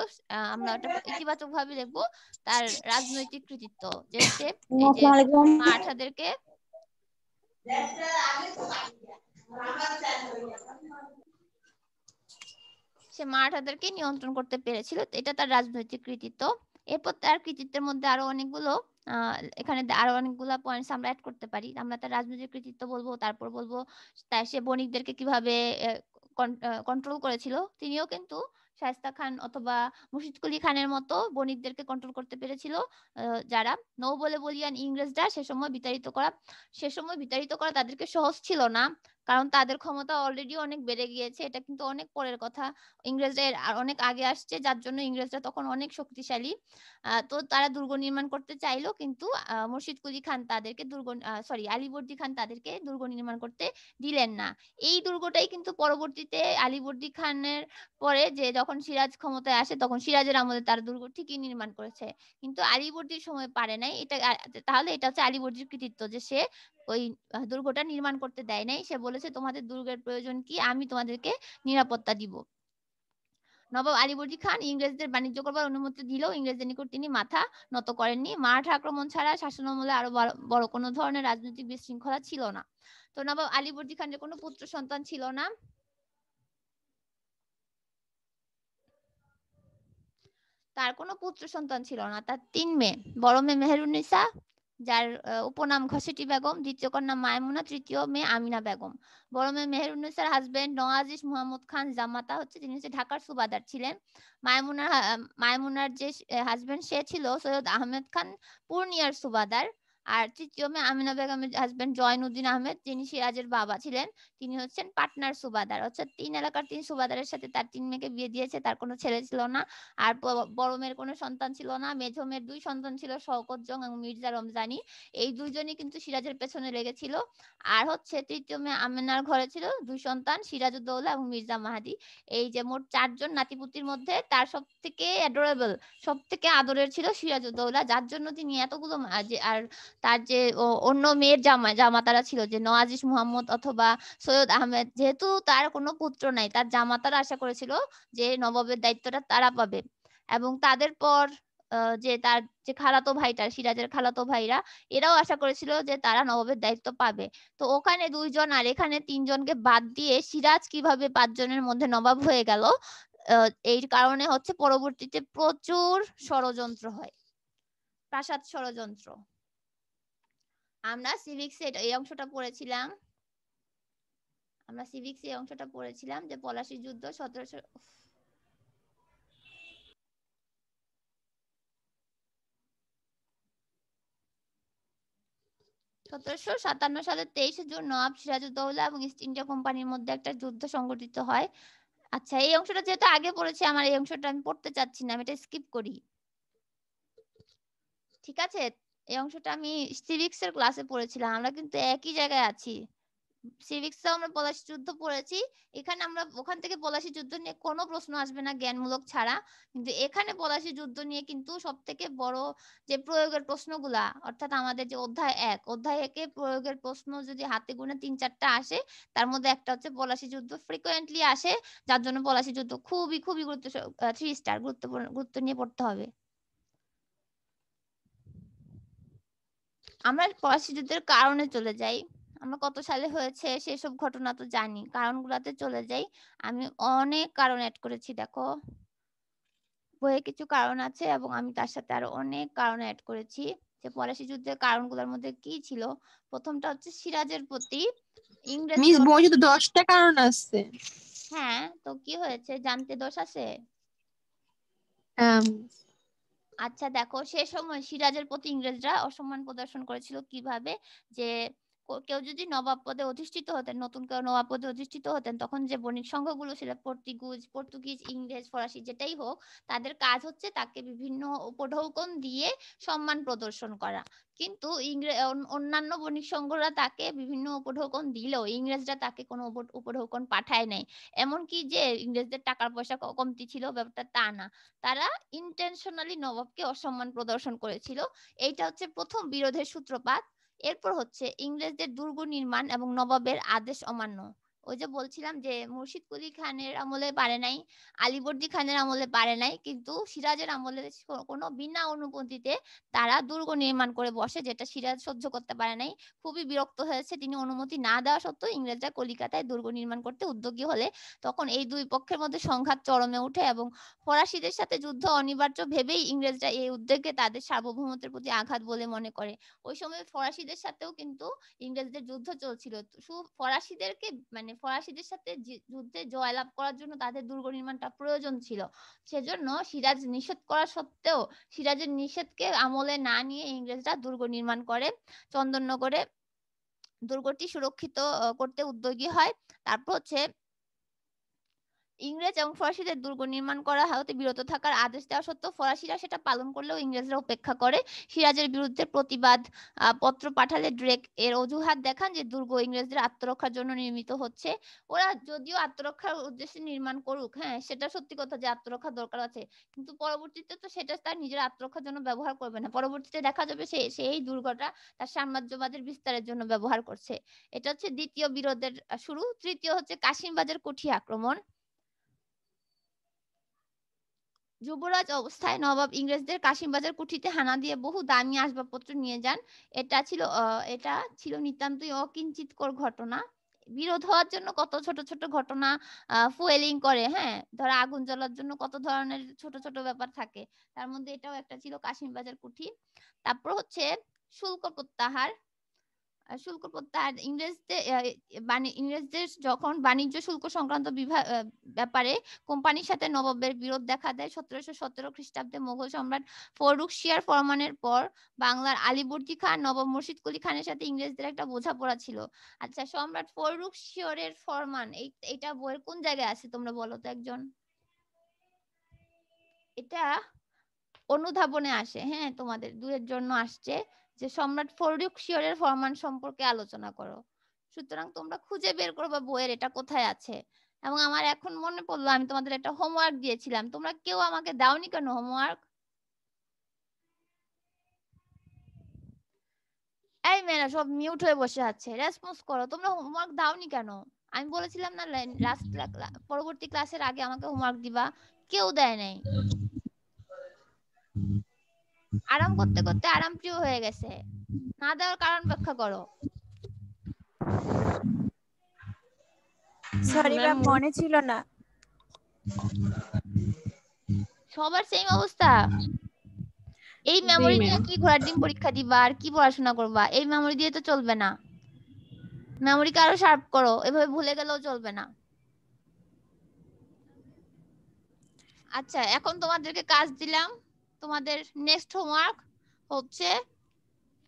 আমরা ওটা ইতিবাচক ভাবে দেখবো, তার রাজনৈতিক কৃতিত্ব, যে সে এই যে মারাঠাদেরকে নিয়ন্ত্রণ করতে পেরেছিল। এটা তার রাজনৈতিক কৃতিত্ব। এরপর তার কৃতিত্বের মধ্যে আরো অনেকগুলো এখানে আরো অনেকগুলো পয়েন্টস আমরা অ্যাড করতে পারি। আমরা তার রাজনৈতিক কৃতিত্ব বলবো, তারপর বলবো তার সে বণিকদেরকে কিভাবে কন্ট্রোল করেছিল। তিনিও কিন্তু শায়েস্তা খান অথবা মুর্শিদ কুলি খানের মতো বণিকদেরকে কন্ট্রোল করতে পেরেছিল, যারা নৌ বলে বলিয়ান ইংরেজরা সে সময় বিতাড়িত করা তাদেরকে সহজ ছিল না, কারণ তাদের ক্ষমতা অলরেডি অনেক বেড়ে গিয়েছে। এটা কিন্তু অনেক পরের কথা, ইংরেজরা অনেক আগে আসছে, যার জন্য ইংরেজরা তখন অনেক শক্তিশালী। তো তারা দুর্গ নির্মাণ করতে চাইলো, কিন্তু মুর্শিদ কুলি খান তাদেরকে আলীবর্দী খান তাদেরকে দুর্গ নির্মাণ করতে দিলেন না। এই দুর্গটাই কিন্তু পরবর্তীতে আলীবর্দী খানের পরে যে যখন সিরাজ ক্ষমতায় আসে, তখন সিরাজের আমলে তার দুর্গ ঠিকই নির্মাণ করেছে, কিন্তু আলীবর্দীর সময় পারে নাই। তাহলে এটা হচ্ছে আলীবর্দীর কৃতিত্ব, যে সে ওই দুর্গটা নির্মাণ করতে দেয় নাই। সে বলেছে তোমাদের দুর্গের প্রয়োজন কি, আমি তোমাদেরকে নিরাপত্তা দিব। নবাব আলীবর্দী খান ইংরেজদের বাণিজ্য করবার অনুমতি দিলেও ইংরেজদের নিকট তিনি মাথা নত করেননি। মারাঠা আক্রমণ ছাড়া শাসনামলে আরো বড় কোনো ধরনের রাজনৈতিক বিশৃঙ্খলা ছিল না। তো নবাব আলীবর্দী খানের কোনো পুত্র সন্তান ছিল না। তার কোনো পুত্র সন্তান ছিল না। তার 3 মেয়ে, বড় মেয়ে মেহেরুন্নিসা, যার উপনাম ঘসেটি বেগম, দ্বিতীয় কন্যা মায়মুনা, তৃতীয় মেয়ে আমিনা বেগম। বড় মেয়ে মেহেরুন্নিসার হাজবেন্ড নওয়াজিশ মুহাম্মদ খান জামাতা তিনি হচ্ছে ঢাকার সুবাদার ছিলেন। মায়মুনার যে হাজবেন্ড সে ছিল সৈয়দ আহমেদ খান পূর্ণিয়ার সুবাদার। আর তৃতীয় মেয়ে আমিনা বেগমের হাজবেন্ড জয়নুদ্দিন আহমেদ, যিনি সিরাজের বাবা ছিলেন, তিনি হচ্ছেন পাটনার সুবাদার। অর্থাৎ 3 এলাকার 3 সুবাদারের সাথে তার 3 মেয়েকে বিয়ে দিয়েছে। তার কোনো ছেলে ছিল না। আর বড় মেয়ের কোনো সন্তান ছিল না। মেঝো মেয়ের 2 সন্তান ছিল, শওকত জং এবং মির্জা রমজানি। এই দুইজনই কিন্তু সিরাজের পেছনে লেগেছিল। আর হচ্ছে তৃতীয় মেয়ে আমেনার ঘরে ছিল 2 সন্তান, সিরাজউদ্দৌলা এবং মির্জা মাহাদি। এই যে মোট 4 জন নাতিপুতির মধ্যে তার সবথেকে অ্যাডোরেবল, সবথেকে আদরের ছিল সিরাজউদ্দৌলা, যার জন্য তিনি এতগুলো আর তার যে অন্য মেয়ের জামাতারা ছিল, যে নওয়াজিশ মুহাম্মদ অথবা সৈয়দ আহমেদ, যেহেতু তার কোনো পুত্র নাই, তার জামাতারা আশা করেছিল যে নবাবের দায়িত্বটা তারা পাবে। এবং তাদের পর যে তার যে খালাতো ভাইটা, সিরাজের খালাতো ভাইরা, এরাও আশা করেছিল যে তারা নবাবের দায়িত্ব পাবে। তো ওখানে 2 জন আর এখানে 3 জনকে বাদ দিয়ে সিরাজ কিভাবে 5 জনের মধ্যে নবাব হয়ে গেল, এই কারণে হচ্ছে পরবর্তীতে প্রচুর ষড়যন্ত্র হয়, প্রাসাদ ষড়যন্ত্র। আমরা সিভিক্সে এই অংশটা পড়েছিলাম। যে পলাশী যুদ্ধ 1757 সালের 23 জুন নবাব সিরাজউদ্দৌলা এবং ইস্ট ইন্ডিয়া কোম্পানির মধ্যে একটা যুদ্ধ সংঘটিত হয়। আচ্ছা, এই অংশটা যেহেতু আগে পড়েছি, আমার এই অংশটা আমি পড়তে চাচ্ছি না, আমি এটা স্কিপ করি। ঠিক আছে, এই অংশটা আমি সিভিক্স এর ক্লাসে পড়েছিলাম। আমরা কিন্তু একই জায়গায় আছি। সিভিক্সেও আমরা পলাশী যুদ্ধ পড়েছি। এখানে আমরা ওখান থেকে পলাশী যুদ্ধ নিয়ে কোনো প্রশ্ন আসবে না জ্ঞানমূলক ছাড়া। কিন্তু এখানে পলাশী যুদ্ধ নিয়ে কিন্তু সবথেকে বড় যে প্রয়োগের প্রশ্নগুলা, অর্থাৎ আমাদের যে অধ্যায় 1, অধ্যায় 1 এ প্রয়োগের প্রশ্ন যদি হাতে গোনা 3-4টা আসে, তার মধ্যে একটা হচ্ছে পলাশী যুদ্ধ ফ্রিকোয়েন্টলি আসে, যার জন্য পলাশী যুদ্ধ খুবই গুরুত্ব 3 স্টার গুরুত্ব নিয়ে পড়তে হবে। আমরা পলাশী যুদ্ধের কারণে চলে যাই। আমরা কত সালে হয়েছে সেসব ঘটনা তো জানি, কারণগুলাতে চলে যাই। আমি অনেক কারণ অ্যাড করেছি, দেখো বইয়ে কিছু কারণ আছে এবং আমি তার সাথে আরো অনেক কারণ অ্যাড করেছি যে পলাশী যুদ্ধের কারণগুলোর মধ্যে কি ছিল। প্রথমটা হচ্ছে সিরাজের প্রতি ইংরেজ মিস বইয়ে তো 10টা কারণ আছে। হ্যাঁ, তো কি হয়েছে জানতে দোষ আছে? হ্যাঁ আচ্ছা দেখো, সে সময় সিরাজের প্রতি ইংরেজরা অসম্মান প্রদর্শন করেছিল কিভাবে, যে কেউ যদি নবাব পদে অধিষ্ঠিত হতেন, নতুন কেউ নবাব পদে অধিষ্ঠিত হতেন, তখন যে বণিক সংঘগুলো ছিল পর্তুগিজ, ইংরেজ, ফরাসি যেটাই হোক, তাদের কাজ হচ্ছে তাকে বিভিন্ন উপঢৌকন দিয়ে সম্মান প্রদর্শন করা। কিন্তু অন্যান্য বণিক সংঘরা তাকে বিভিন্ন উপঢৌকন দিলেও ইংরেজরা তাকে কোনো উপঢৌকন পাঠায় নাই। এমনকি যে ইংরেজদের টাকার পয়সা কমতি ছিল ব্যাপারটা তা না, তারা ইন্টেনশনালি নবাবকে অসম্মান প্রদর্শন করেছিল। এইটা হচ্ছে প্রথম বিরোধের সূত্রপাত। এরপর হচ্ছে ইংরেজদের দুর্গ নির্মাণ এবং নবাবের আদেশ অমান্য। ওই যে বলছিলাম যে মুর্শিদ কুলি খানের আমলে পারে নাই, আলীবর্দী খানের আমলে পারে নাই, কিন্তু সিরাজের আমলে কোনো বিনা অনুমতিতে তারা দুর্গ নির্মাণ করে বসে, যেটা সিরাজ সহ্য করতে পারে নাই। খুবই বিরক্ত হয়েছে, তিনি অনুমতি না দেওয়া সত্ত্বেও ইংরেজরা কলিকাতায় দুর্গ নির্মাণ করতে উদ্যোগী হলে তখন এই দুই পক্ষের মধ্যে সংঘাত চরমে ওঠে এবং ফরাসিদের সাথে যুদ্ধ অনিবার্য ভেবেই ইংরেজরা এই উদ্যোগকে তাদের সার্বভৌমত্বের প্রতি আঘাত বলে মনে করে। ওই সময় ফরাসিদের সাথেও কিন্তু ইংরেজদের যুদ্ধ চলছিল। ফরাসিদেরকে মানে ফরাসিদের সাথে যুদ্ধে জয়লাভ করার জন্য তাদের দুর্গ নির্মাণটা প্রয়োজন ছিল। সেজন্য সিরাজ নিষেধ করা সত্ত্বেও সিরাজের নিষেধকে আমলে না নিয়ে ইংরেজরা দুর্গ নির্মাণ করে চন্দননগরে দুর্গটি সুরক্ষিত করতে উদ্যোগী হয়। তারপর হচ্ছে ইংরেজ এবং ফরাসিদের দুর্গ নির্মাণ করা হতে বিরত থাকার আদেশ দেওয়া সত্ত্বেও ফরাসিরা সেটা পালন করলেও ইংরেজরা উপেক্ষা করে। সিরাজের বিরুদ্ধে প্রতিবাদ পত্র পাঠালে ড্রেক এর অজুহাত দেখান যে দুর্গ ইংরেজদের আত্মরক্ষার জন্য নির্মিত হচ্ছে। ওরা যদিও আত্মরক্ষার উদ্দেশ্যে নির্মাণ করুক, হ্যাঁ সেটা সত্যি কথা যে আত্মরক্ষার দরকার আছে, কিন্তু পরবর্তীতে তো সেটা তার নিজের আত্মরক্ষার জন্য ব্যবহার করবে না। পরবর্তীতে দেখা যাবে সেই দুর্গটা তার সাম্রাজ্যবাদের বিস্তারের জন্য ব্যবহার করছে। এটা হচ্ছে দ্বিতীয় বিরোধের শুরু। তৃতীয় হচ্ছে কাশিমবাজার কুঠি আক্রমণ। যুবরাজ অবস্থায় নবাব ইংরেজদের কাশিমবাজার কুঠিতে হানা দিয়ে বহু দামি আসবাবপত্র নিয়ে যান। এটা ছিল নিতান্তই অকিঞ্চিতকর ঘটনা। বিরোধ হওয়ার জন্য কত ছোট ছোট ঘটনা ফুয়েলিং করে, হ্যাঁ ধরো আগুন জ্বলার জন্য কত ধরনের ছোট ছোট ব্যাপার থাকে, তার মধ্যে এটাও একটা ছিল কাশিমবাজার কুঠি। তারপর হচ্ছে শুল্ক প্রত্যাহার। শুল্ক প্রত্যাহার ইংরেজদের যখন বাণিজ্য শুল্ক সংক্রান্ত ব্যাপারে কোম্পানির সাথে নবাবের বিরোধ দেখা দেয় 1717 খ্রিস্টাব্দে মোগল সম্রাট ফররুখ শিয়ার ফরমানের পর বাংলার আলীবর্দী খান নবাব মুর্শিদ কুলি খানের সাথে ইংরেজদের একটা বোঝাপড়া ছিল। আচ্ছা, সম্রাট ফররুখ শিয়রের ফরমান এইটা বইয়ের কোন জায়গায় আছে তোমরা বলো তো একজন? এটা অনুধাবনে আসে, হ্যাঁ তোমাদের দুয়ের জন্য আসছে যে সম্রাট ফররুখ শিয়রের ফরমান সম্পর্কে আলোচনা করো। সুতরাং তোমরা খুঁজে বের করবে বইয়ের এটা কোথায় আছে। এবং আমার এখন মনে পড়লো আমি তোমাদের একটা হোমওয়ার্ক দিয়েছিলাম, তোমরা কেউ আমাকে দাওনি কেন হোমওয়ার্ক? এই মেয়েরা সব মিউট হয়ে বসে আছে, রেসপন্স করো, তোমরা হোমওয়ার্ক দাওনি কেন? আমি বলেছিলাম না পরবর্তী ক্লাসের আগে আমাকে হোমওয়ার্ক দিবা, কেউ দেয় নাই। আরাম করতে করতে আরাম প্রিয় হয়ে গেছে, না দেওয়ার কারণ ব্যাখ্যা করো। সরি ম্যাম, মনে ছিল না। সবার সেম অবস্থা? এই মেমোরি নিয়ে কি ঘোড়ার ডিম পরীক্ষা দিবা আর কি পড়াশোনা করবা? এই মেমোরি দিয়ে তো চলবে না, মেমোরিকে আরো শার্প করো, এভাবে ভুলে গেলেও চলবে না। আচ্ছা, এখন তোমাদেরকে কাজ দিলাম, তোমাদের নেক্সট হোমওয়ার্ক হচ্ছে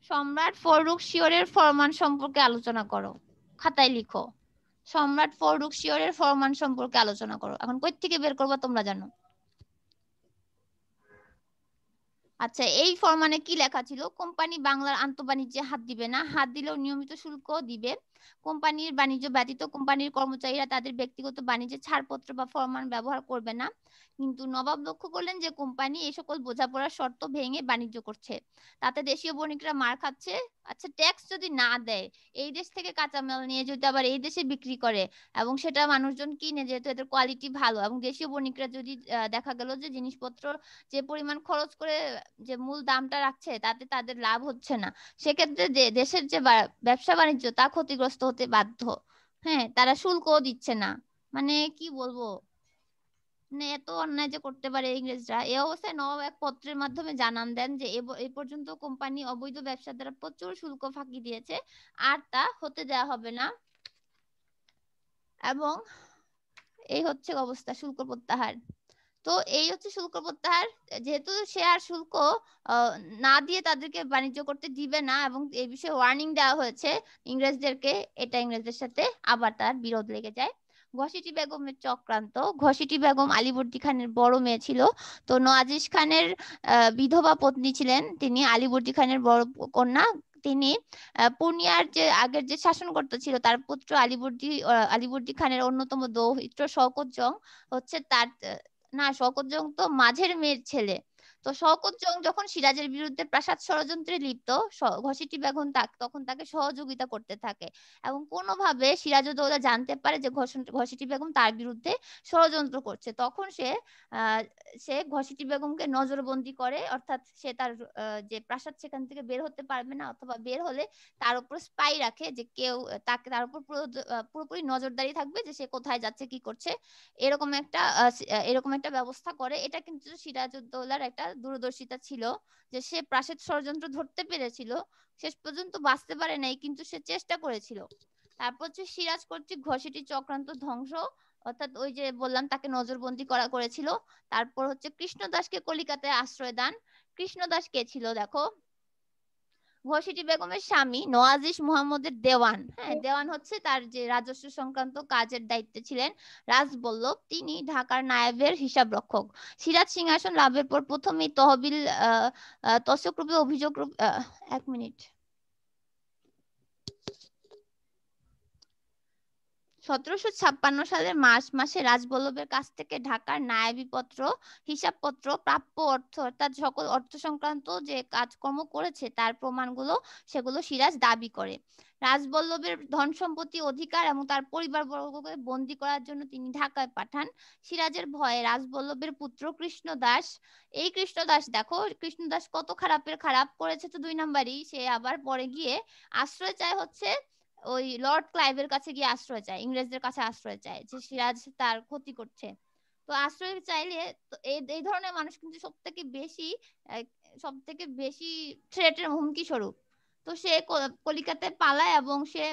সম্রাট ফররুখ শিয়রের ফরমান সম্পর্কে আলোচনা করো। খাতায় লিখো সম্রাট ফররুখ শিয়রের ফরমান সম্পর্কে আলোচনা করো। এখন কই থেকে বের করবা তোমরা জানো? আচ্ছা, এই ফরমানে কি লেখা ছিল? কোম্পানি বাংলার আন্তঃবাণিজ্যে হাত দিবে না, হাত দিলেও নিয়মিত শুল্ক দিবে। কোম্পানির বাণিজ্য ব্যতীত কোম্পানির কর্মচারীরা তাদের ব্যক্তিগত বাণিজ্যে ছাড়পত্র বা ফরমান ব্যবহার করবে না। কিন্তু নবাব লক্ষ্য করলেন যে কোম্পানি এই সকল বোঝাপড়ার শর্ত ভেঙে বাণিজ্য করছে, তাতে দেশীয় বণিকরা মার খাচ্ছে। আচ্ছা, ট্যাক্স যদি না দেয়, এই দেশ থেকে কাঁচামাল নিয়ে যদি আবার এই দেশে বিক্রি করে এবং সেটা মানুষজন কিনে, যেহেতু এদের কোয়ালিটি ভালো, এবং দেশীয় বণিকরা যদি দেখা গেল যে জিনিসপত্র যে পরিমাণ খরচ করে যে মূল দামটা রাখছে তাতে তাদের লাভ হচ্ছে না, সেক্ষেত্রে দেশের যে ব্যবসা বাণিজ্য তা ক্ষতিগ্রস্ত হতে বাধ্য। হ্যাঁ, তারা শুল্কও দিচ্ছে না। মানে কি বলবো, মানে এত অন্যায় যে করতে পারে ইংরেজরা। এই অবস্থায় নবাব এক পত্রের মাধ্যমে জানান দেন যে এ পর্যন্ত কোম্পানি অবৈধ ব্যবসার দ্বারা প্রচুর শুল্ক ফাঁকি দিয়েছে, আর তা হতে দেওয়া হবে না। এবং এই হচ্ছে অবস্থা, শুল্ক প্রত্যাহার। তো এই হচ্ছে শুল্ক প্রত্যাহার। যেহেতু সে আর শুল্ক না দিয়ে তাদেরকে বাণিজ্য করতে দিবে না এবং এই বিষয়ে ওয়ার্নিং দেওয়া হয়েছে ইংরেজদেরকে, এটা ইংরেজদের সাথে আবার তার বিরোধ লেগে যায়। ঘসিটি বেগমের চক্রান্ত। ঘসিটি বেগম আলীবর্দী খানের বড় মেয়ে ছিল। তো নওয়াজিশ খানের বিধবা পত্নী ছিলেন তিনি, আলীবর্দী খানের বড় কন্যা। তিনি পূর্ণিয়ার যে আগের যে শাসনকর্তা ছিল তার পুত্র আলীবর্দী খানের অন্যতম দৌহিত্র শওকত জং হচ্ছে তার, না শওকত জং তো মাঝের মেয়ের ছেলে। তো শওকত জং যখন সিরাজের বিরুদ্ধে প্রাসাদ ষড়যন্ত্রে লিপ্ত, ঘসিটি বেগম তখন তাকে সহযোগিতা করতে থাকে এবং কোনোভাবে সিরাজউদ্দৌলা জানতে পারে যে ঘসিটি বেগম তার বিরুদ্ধে ষড়যন্ত্র করছে। তখন সে ঘসিটি বেগমকে নজরবন্দি করে, অর্থাৎ সে তার যে প্রাসাদ সেখান থেকে বের হতে পারবে না, অথবা বের হলে তার উপর স্পাই রাখে যে কেউ তাকে, তার উপর পুরোপুরি নজরদারি থাকবে যে সে কোথায় যাচ্ছে কি করছে, এরকম একটা ব্যবস্থা করে। এটা কিন্তু সিরাজউদ্দৌলার একটা দূরদর্শিতা ছিল যে সে প্রাসাদ ষড়যন্ত্র ধরতে পেরেছিল, শেষ পর্যন্ত বাঁচতে পারে নাই কিন্তু সে চেষ্টা করেছিল। তারপর হচ্ছে সিরাজ কর্তৃক ঘসিটি চক্রান্ত ধ্বংস, অর্থাৎ ওই যে বললাম তাকে নজরবন্দি করেছিল। তারপর হচ্ছে কৃষ্ণদাসকে কলিকাতায় আশ্রয় দান। কৃষ্ণদাস কে ছিল দেখো, ঘসিটি বেগমের স্বামী নওয়াজিশ মুহাম্মদের দেওয়ান। হ্যাঁ, দেওয়ান হচ্ছে তার যে রাজস্ব সংক্রান্ত কাজের দায়িত্বে ছিলেন রাজবল্লভ, তিনি ঢাকার নায়েবের হিসাব রক্ষক। সিরাজ সিংহাসন লাভের পর প্রথমেই তহবিল তছরূপে অভিযোগ 1 মিনিট 1756 সালের মার্চ মাসে রাজবল্লভের কাছ থেকে ঢাকার নায়েবি পত্র, হিসাবপত্র, প্রাপ্য অর্থ, অর্থাৎ সকল অর্থ সংক্রান্ত যে কাজকর্ম করেছে তার প্রমাণগুলো সেগুলো সিরাজ দাবি করে। রাজবল্লভের ধন সম্পত্তি, অধিকার এবং তার পরিবারবর্গকে বন্দী করার জন্য তিনি ঢাকায় পাঠান। সিরাজের ভয়ে রাজবল্লভের পুত্র কৃষ্ণদাস, এই কৃষ্ণদাস দেখো, কৃষ্ণদাস কত খারাপের খারাপ করেছে, তো 2 নাম্বারই। সে আবার পরে গিয়ে আশ্রয় চায় হচ্ছে ওই লর্ড ক্লাইভের কাছে গিয়ে আশ্রয় চায়, ইংরেজদের কাছে আশ্রয় চায় যে সিরাজ তার ক্ষতি করছে। তো আশ্রয় চাইলে তো এই ধরনের মানুষ কিন্তু সব থেকে বেশি থ্রেটের হুমকি স্বরূপ। তো সে কলিকাতায় পালায় এবং সে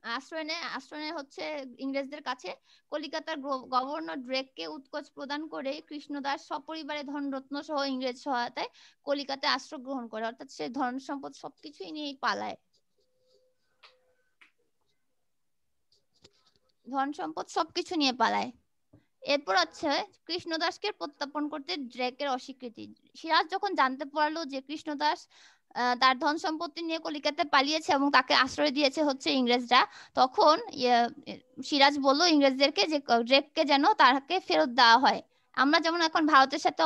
আশ্রয় নেয় হচ্ছে ইংরেজদের কাছে। কলিকাতার গভর্নর ড্রেককে উৎকোচ প্রদান করে কৃষ্ণদাস সপরিবারে ধনরত্ন সহ ইংরেজ সহায়তায় কলিকাতায় আশ্রয় গ্রহণ করে, অর্থাৎ সে ধন সম্পদ সবকিছুই নিয়েই পালায়, ধন সম্পদ সবকিছু নিয়ে পালায়। এরপর হচ্ছে কৃষ্ণদাসকে প্রত্যাপন করতে ড্রেকের অস্বীকৃতি। সিরাজ যখন জানতে পারলো যে কৃষ্ণদাস তার ধন সম্পত্তি নিয়ে কলিকাতায় পালিয়েছে এবং তাকে আশ্রয় দিয়েছে হচ্ছে ইংরেজরা, তখন সিরাজ বলল ইংরেজদেরকে যে ড্রেককে যেন তাকে ফেরত দেওয়া হয়। আমরা যেমন এখন ভারতের সাথে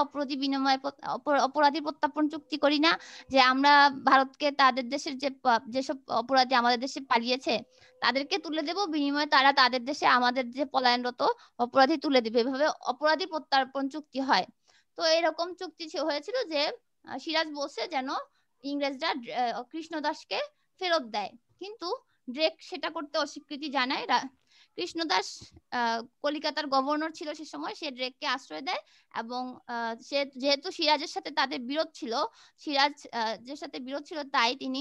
অপরাধী প্রত্যাপন চুক্তি করি না, যে আমরা ভারতকে তাদের দেশের যেসব অপরাধী আমাদের দেশে পালিয়েছে তাদেরকে তুলে দেব, বিনিময়ে তারা তাদের দেশে আমাদের যে পলায়নরত অপরাধী তুলে দিবে, এভাবে অপরাধী প্রত্যার্পণ চুক্তি হয়। তো এরকম চুক্তি হয়েছিল যে সিরাজ বলছে যেন ইংরেজরা কৃষ্ণদাসকে ফেরত দেয়, কিন্তু ড্রেক সেটা করতে অস্বীকৃতি জানায়। কৃষ্ণদাস কলিকাতার গভর্নর ছিল সে সময়, সে ড্রেককে আশ্রয় দেয় এবং সে যেহেতু সিরাজের সাথে তাদের বিরোধ ছিল, সিরাজের সাথে বিরোধ ছিল, তাই তিনি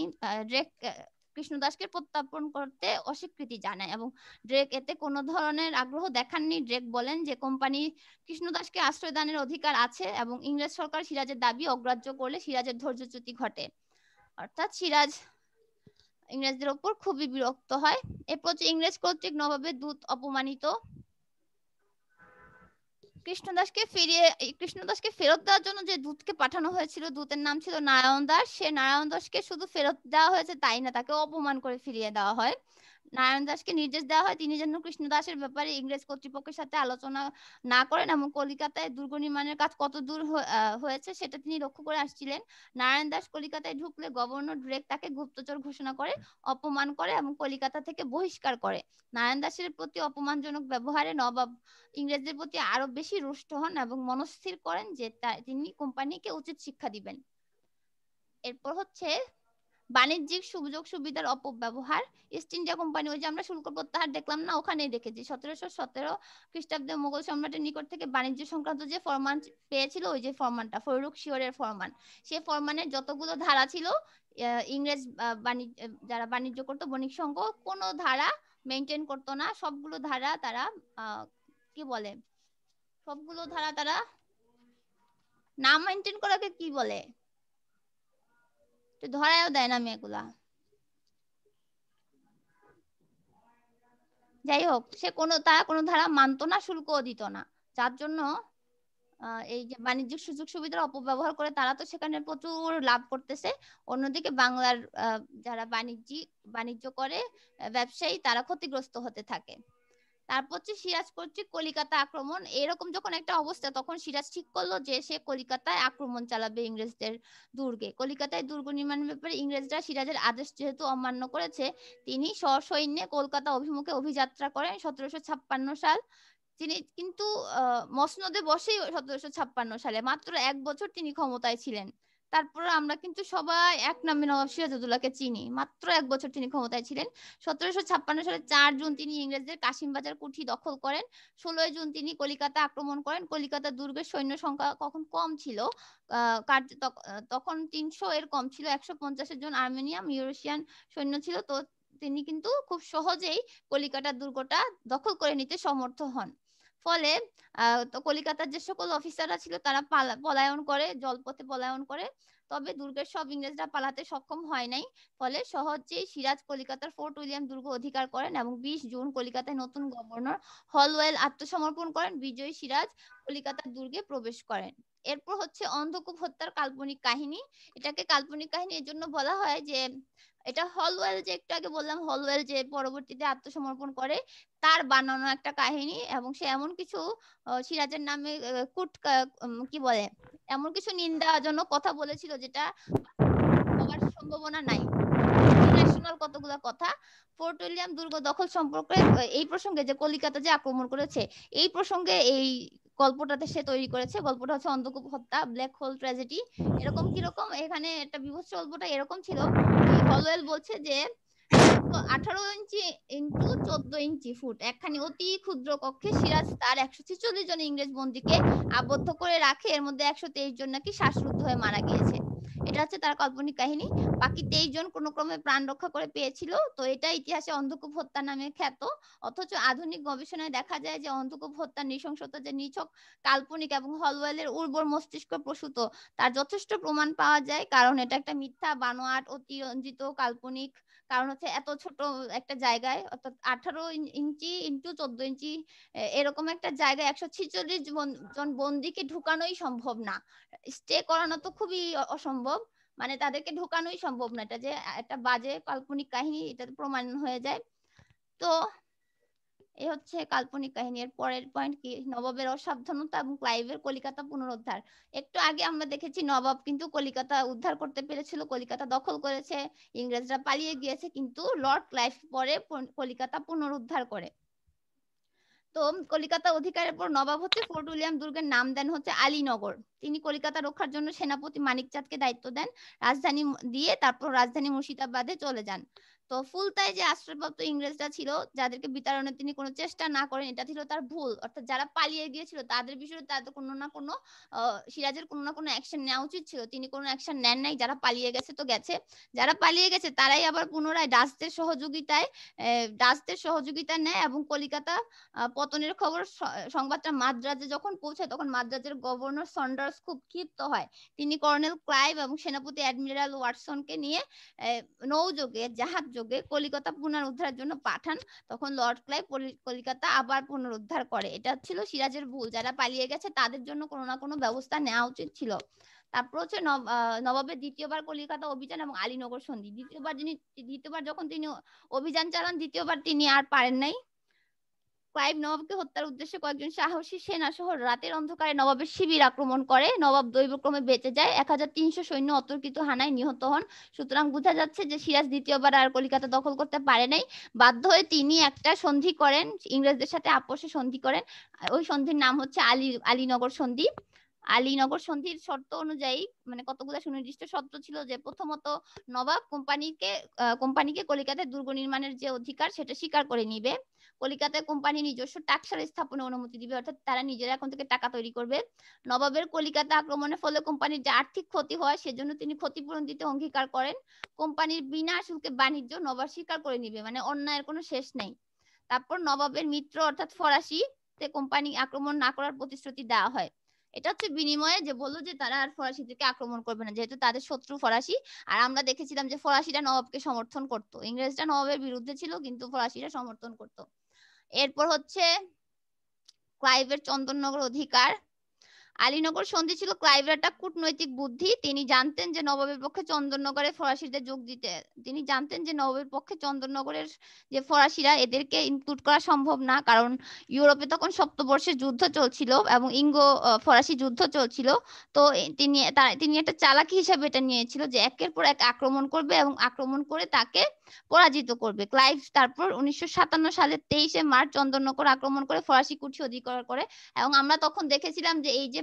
কৃষ্ণদাসকে প্রত্যার্পণ করতে অস্বীকৃতি জানায় এবং ড্রেক এতে কোনো ধরনের আগ্রহ দেখাননি। ড্রেক বলেন যে কোম্পানি কৃষ্ণদাসকে আশ্রয় দানের অধিকার আছে এবং ইংরেজ সরকার সিরাজের দাবি অগ্রাহ্য করলে সিরাজের ধৈর্যচ্যুতি ঘটে, অর্থাৎ সিরাজ ইংরেজদের উপর খুবই বিরক্ত হয়। এরপর ইংরেজ কর্তৃক নবাবের দূত অপমানিত। কৃষ্ণদাসকে ফেরত দেওয়ার জন্য যে দূতকে পাঠানো হয়েছিল, দূতের নাম ছিল নারায়ণ দাস। সে নারায়ণ দাসকে শুধু ফেরত দেওয়া হয়েছে তাই না, তাকে অপমান করে ফিরিয়ে দেওয়া হয়। নারায়ণ দাসকে নির্দেশ দেওয়া হয় তিনি যেন কৃষ্ণদাসের ব্যাপারে ইংরেজ কর্তৃপক্ষের সাথে আলোচনা না করেন এবং কলিকাতায় দুর্গ নির্মাণের কাজ কত দূর হয়েছে সেটা তিনি লক্ষ্য করে আসছিলেন। নারায়ণ দাস কলিকাতায় ঢুকলে গভর্নর ডিরেক্ট তাকে গুপ্তচর ঘোষণা করে, অপমান করে এবং কলিকাতা থেকে বহিষ্কার করে। নারায়ণ দাসের প্রতি অপমানজনক ব্যবহারে নবাব ইংরেজদের প্রতি আরো বেশি রুষ্ট হন এবং মনস্থির করেন যে তিনি কোম্পানিকে উচিত শিক্ষা দিবেন। এরপর হচ্ছে বাণিজ্যিক সুযোগ সুবিধার অপব্যবহার। ইস্ট ইন্ডিয়া কোম্পানি, ওই যে আমরা শুল্ক প্রত্যাহার দেখলাম না, ওখানেই দেখেছি 1717 খ্রিস্টাব্দে মুঘল সম্রাটের নিকট থেকে বাণিজ্য সংক্রান্ত যে ফরমান পেয়েছিল, ওই যে ফরমানটা ফররুখ শিওরের ফরমান, সেই ফরমানের যতগুলো ধারা ছিল ইংরেজ যারা বাণিজ্য করতো বণিক সংঘ কোনো ধারা মেনটেন করতো না। সবগুলো ধারা তারা কি বলে, সবগুলো ধারা তারা না মেনটেন করাকে কি বলে, ধরায়ও দেয় না মেয়েগুলা। যাই হোক, তারা কোনো ধারা মানতো না, শুল্কও দিত না, যার জন্য এই যে বাণিজ্যিক সুযোগ সুবিধার অপব্যবহার করে তারা তো সেখানে প্রচুর লাভ করতেছে, অন্যদিকে বাংলার যারা বাণিজ্য করে ব্যবসায়ী তারা ক্ষতিগ্রস্ত হতে থাকে। তারপর হচ্ছে সিরাজ কর্তৃক কলিকাতা আক্রমণ। এরকম যখন একটা অবস্থা, তখন সিরাজ ঠিক করলো যে সে কলিকাতায় আক্রমণ চালাবে ইংরেজদের দুর্গে। কলিকাতায় দুর্গ নির্মাণের ব্যাপারে ইংরেজরা সিরাজের আদেশ যেহেতু অমান্য করেছে, তিনি সসৈন্যে কলকাতা অভিমুখে অভিযাত্রা করেন 1756 সাল। তিনি কিন্তু মসনদে বসেই 1756 সালে, মাত্র 1 বছর তিনি ক্ষমতায় ছিলেন। তারপর আমরা কিন্তু সবাই এক নামে নবাব সিরাজউদ্দৌলাকে চিনি, মাত্র 1 বছর তিনি ক্ষমতায় ছিলেন। 1756 সালে 4 জুন তিনি ইংরেজদের কাশিমবাজার কুঠি দখল করেন। 16 জুন তিনি কলিকাতা আক্রমণ করেন। কলিকাতা দুর্গের সৈন্য সংখ্যা কখন কম ছিল, তখন 300 এর কম ছিল, 150 জন আর্মেনিয়ান ইউরেশিয়ান সৈন্য ছিল। তো তিনি কিন্তু খুব সহজেই কলিকাতার দুর্গটা দখল করে নিতে সমর্থ হন। ফলে তো কলিকাতার যে সকল অফিসাররা ছিল তারা পলায়ন করে, জলপথে পলায়ন করে, তবে দুর্গের সব ইংরেজরা পালাতে সক্ষম হয় নাই। ফলে সহজেই সিরাজ কলিকাতার ফোর্ট উইলিয়াম দুর্গ অধিকার করেন এবং 20 জুন কলিকাতায় নতুন গভর্নর হলওয়েল আত্মসমর্পণ করেন। বিজয়ী সিরাজ কলিকাতার দুর্গে প্রবেশ করেন। এরপর হচ্ছে অন্ধকূপ হত্যার কাল্পনিক কাহিনী। এটাকে কাল্পনিক কাহিনী এর জন্য বলা হয় যে এটা হলওয়েল, যে একটু আগে বললাম হলওয়েল যে পরবর্তীতে আত্মসমর্পণ করে, তার বানানো একটা কাহিনী। এবং সে এমন কিছু সিরাজের নামে কি বলে, এমন কিছু নিন্দাজনক কথা বলেছিল যেটা হওয়ার সম্ভাবনা নাই, ন্যাশনাল কতগুলো কথা। ফোর্ট উইলিয়াম দুর্গ দখল সম্পর্কে এই প্রসঙ্গে যে কলিকাতা যে আক্রমণ করেছে, এই প্রসঙ্গে এই গল্পটাতে সে তৈরি করেছে। গল্পটা হচ্ছে অন্ধকূপ হত্যা, ব্ল্যাক হোল ট্র্যাজেডি। এরকম কিরকম, এখানে একটা বিভৎস গল্পটা এরকম ছিল, হলওয়েল বলছে যে 18 ইঞ্চি ইন্টু 14 ইঞ্চি ফুট একখানি অতি ক্ষুদ্র কক্ষে সিরাজ তার 146 জন ইংরেজ বন্দীকে আবদ্ধ করে রাখে, এর মধ্যে 123 জন নাকি শ্বাসরুদ্ধ হয়ে মারা গিয়েছে। এটা হচ্ছে তার কাল্পনিক কাহিনী। বাকি 23 জন কোনো ক্রমে প্রাণ রক্ষা করে পেয়েছিল। তো এটা ইতিহাসে অন্ধকূপ হত্যা নামে খ্যাত। অথচ আধুনিক গবেষণায় দেখা যায় যে অন্ধকূপ হত্যার নৃশংসতা যে নিছক কাল্পনিক এবং হলওয়েলের উর্বর মস্তিষ্ক প্রসূত তার যথেষ্ট প্রমাণ পাওয়া যায়, কারণ এটা একটা মিথ্যা, বানোয়াট, অতিরঞ্জিত, কাল্পনিক। কারণ হচ্ছে এত ছোট একটা জায়গায়, অর্থাৎ 18 ইঞ্চি ইন্টু 14 ইঞ্চি এরকম একটা জায়গায় 146 জন বন্দীকে ঢুকানোই সম্ভব না, স্টে করানো তো খুবই অসম্ভব, মানে তাদেরকে ঢুকানোই সম্ভব না। এটা যে একটা বাজে কাল্পনিক কাহিনী এটা প্রমাণ হয়ে যায়। তো এই হচ্ছে কাল্পনিক কাহিনী। এর পরের পয়েন্ট কি, নবাবের অসাবধানতা এবং ক্লাইভের কলিকাতা পুনরুদ্ধার। একটু আগে আমরা দেখেছি নবাব কিন্তু কলিকাতা উদ্ধার করতে পেরেছিল, কলিকাতা দখল করেছে, ইংরেজরা পালিয়ে গিয়েছে, কিন্তু লর্ড ক্লাইভ পরে কলিকাতা পুনরুদ্ধার করে। তো কলিকাতা অধিকারের পর নবাব হচ্ছে ফোর্ট উইলিয়াম দুর্গের নাম দেন হচ্ছে আলীনগর। তিনি কলিকাতা রক্ষার জন্য সেনাপতি মানিকচাঁদকে দায়িত্ব দেন, রাজধানী দিয়ে তারপর রাজধানী মুর্শিদাবাদে চলে যান। তো ফুলতায় যে আশ্রয়প্রাপ্ত ইংরেজরা ছিল যাদেরকে বিতাড়নের তিনি কোনো চেষ্টা না করেন, এটা ছিল তার ভুল। অর্থাৎ যারা পালিয়ে গিয়েছিল তাদের বিষয়ে তাদের কোনো না কোনো সিরাজের কোনো না কোনো অ্যাকশন নেওয়া উচিত ছিল, তিনি কোনো অ্যাকশন নেন নাই। যারা পালিয়ে গেছে তো গেছে, যারা পালিয়ে গেছে তারাই আবার পুনরায় ডাচদের সহযোগিতা নেয় এবং কলিকাতা পতনের খবর সংবাদটা মাদ্রাজে যখন পৌঁছায় তখন মাদ্রাজের গভর্নর সন্ডার্স খুব ক্ষিপ্ত হয়। তিনি কর্নেল ক্লাইভ এবং সেনাপতি অ্যাডমিরাল ওয়াটসনকে নিয়ে নৌযোগে জাহাজ অভিযোগে কলিকাতা পুনরুদ্ধারের জন্য পাঠান, তখন লর্ড ক্লাইভ কলিকাতা আবার পুনরুদ্ধার করে। এটা ছিল সিরাজের ভুল, যারা পালিয়ে গেছে তাদের জন্য কোনো না কোনো ব্যবস্থা নেওয়া উচিত ছিল। তারপর হচ্ছে নবাবের দ্বিতীয়বার কলিকাতা অভিযান এবং আলীনগর সন্ধি। দ্বিতীয়বার যখন তিনি অভিযান চালান, দ্বিতীয়বার তিনি আর পারেন নাই। ক্লাইভ নবাবকে হত্যার উদ্দেশ্যে কয়েকজন সাহসী সেনা সহ রাতের অন্ধকারে নবাবের শিবির আক্রমণ করে। নবাব দৈবক্রমে বেঁচে যায়। 1300 সৈন্য অতর্কিত হানায় নিহত হন। সুতরাং বোঝা যাচ্ছে যে সিরাজ দ্বিতীয়বার আর কলিকাতা দখল করতে পারে নাই। বাধ্য হয়ে তিনি একটা সন্ধি করেন, ইংরেজদের সাথে আপোষে সন্ধি করেন। ওই সন্ধির নাম হচ্ছে আলীনগর সন্ধি। আলীনগর সন্ধির শর্ত অনুযায়ী মানে কতগুলো সুনির্দিষ্ট শর্ত ছিল, যে প্রথমত নবাব কোম্পানিকে কলিকাতায় দুর্গ নির্মাণের যে অধিকার সেটা স্বীকার করে নিবে। কলিকাতায় কোম্পানি নিজস্ব টাকশাল স্থাপনের অনুমতি দিবে, অর্থাৎ তারা নিজেরা এখন থেকে টাকা তৈরি করবে। নবাবের কলিকাতা আক্রমণের ফলে কোম্পানির যে আর্থিক ক্ষতি হয় সেজন্য তিনি ক্ষতিপূরণ দিতে অঙ্গীকার করেন। কোম্পানির বিনা শুল্কে বাণিজ্য নবাব স্বীকার করে নিবে, মানে অন্যায়ের কোনো শেষ নেই। তারপর নবাবের মিত্র অর্থাৎ ফরাসিতে কোম্পানি আক্রমণ না করার প্রতিশ্রুতি দেওয়া হয়। এটা হচ্ছে বিনিময়ে যে বললো যে তারা আর ফরাসিদেরকে আক্রমণ করবে না, যেহেতু তাদের শত্রু ফরাসি। আর আমরা দেখেছিলাম যে ফরাসিরা নবাবকে সমর্থন করতো, ইংরেজরা নবাবের বিরুদ্ধে ছিল কিন্তু ফরাসিরা সমর্থন করতো। এরপর হচ্ছে ক্লাইভের চন্দননগর অধিকার। আলীনগর সন্ধি ছিল ক্লাইভের একটা কূটনৈতিক বুদ্ধি। তিনি জানতেন যে নবাবের পক্ষে চন্দননগরে ফরাসিদের যোগ দিতে, তিনি জানতেন যে নবাবের পক্ষে চন্দননগরের যে ফরাসিরা এদেরকে ইনক্লুড করা সম্ভব না, কারণ ইউরোপে তখন সপ্তবর্ষের যুদ্ধ চলছিল এবং ইঙ্গো ফরাসি যুদ্ধ চলছিল। তো তিনি একটা চালাকি হিসাবে এটা নিয়েছিল যে একের পর এক আক্রমণ করবে এবং আক্রমণ করে তাকে পরাজিত করবে। ক্লাইভ তারপর 1957 সালের 23শে মার্চ চন্দননগর আক্রমণ করে ফরাসি কুঠি অধিকার করে। এবং আমরা তখন দেখেছিলাম যে এই যে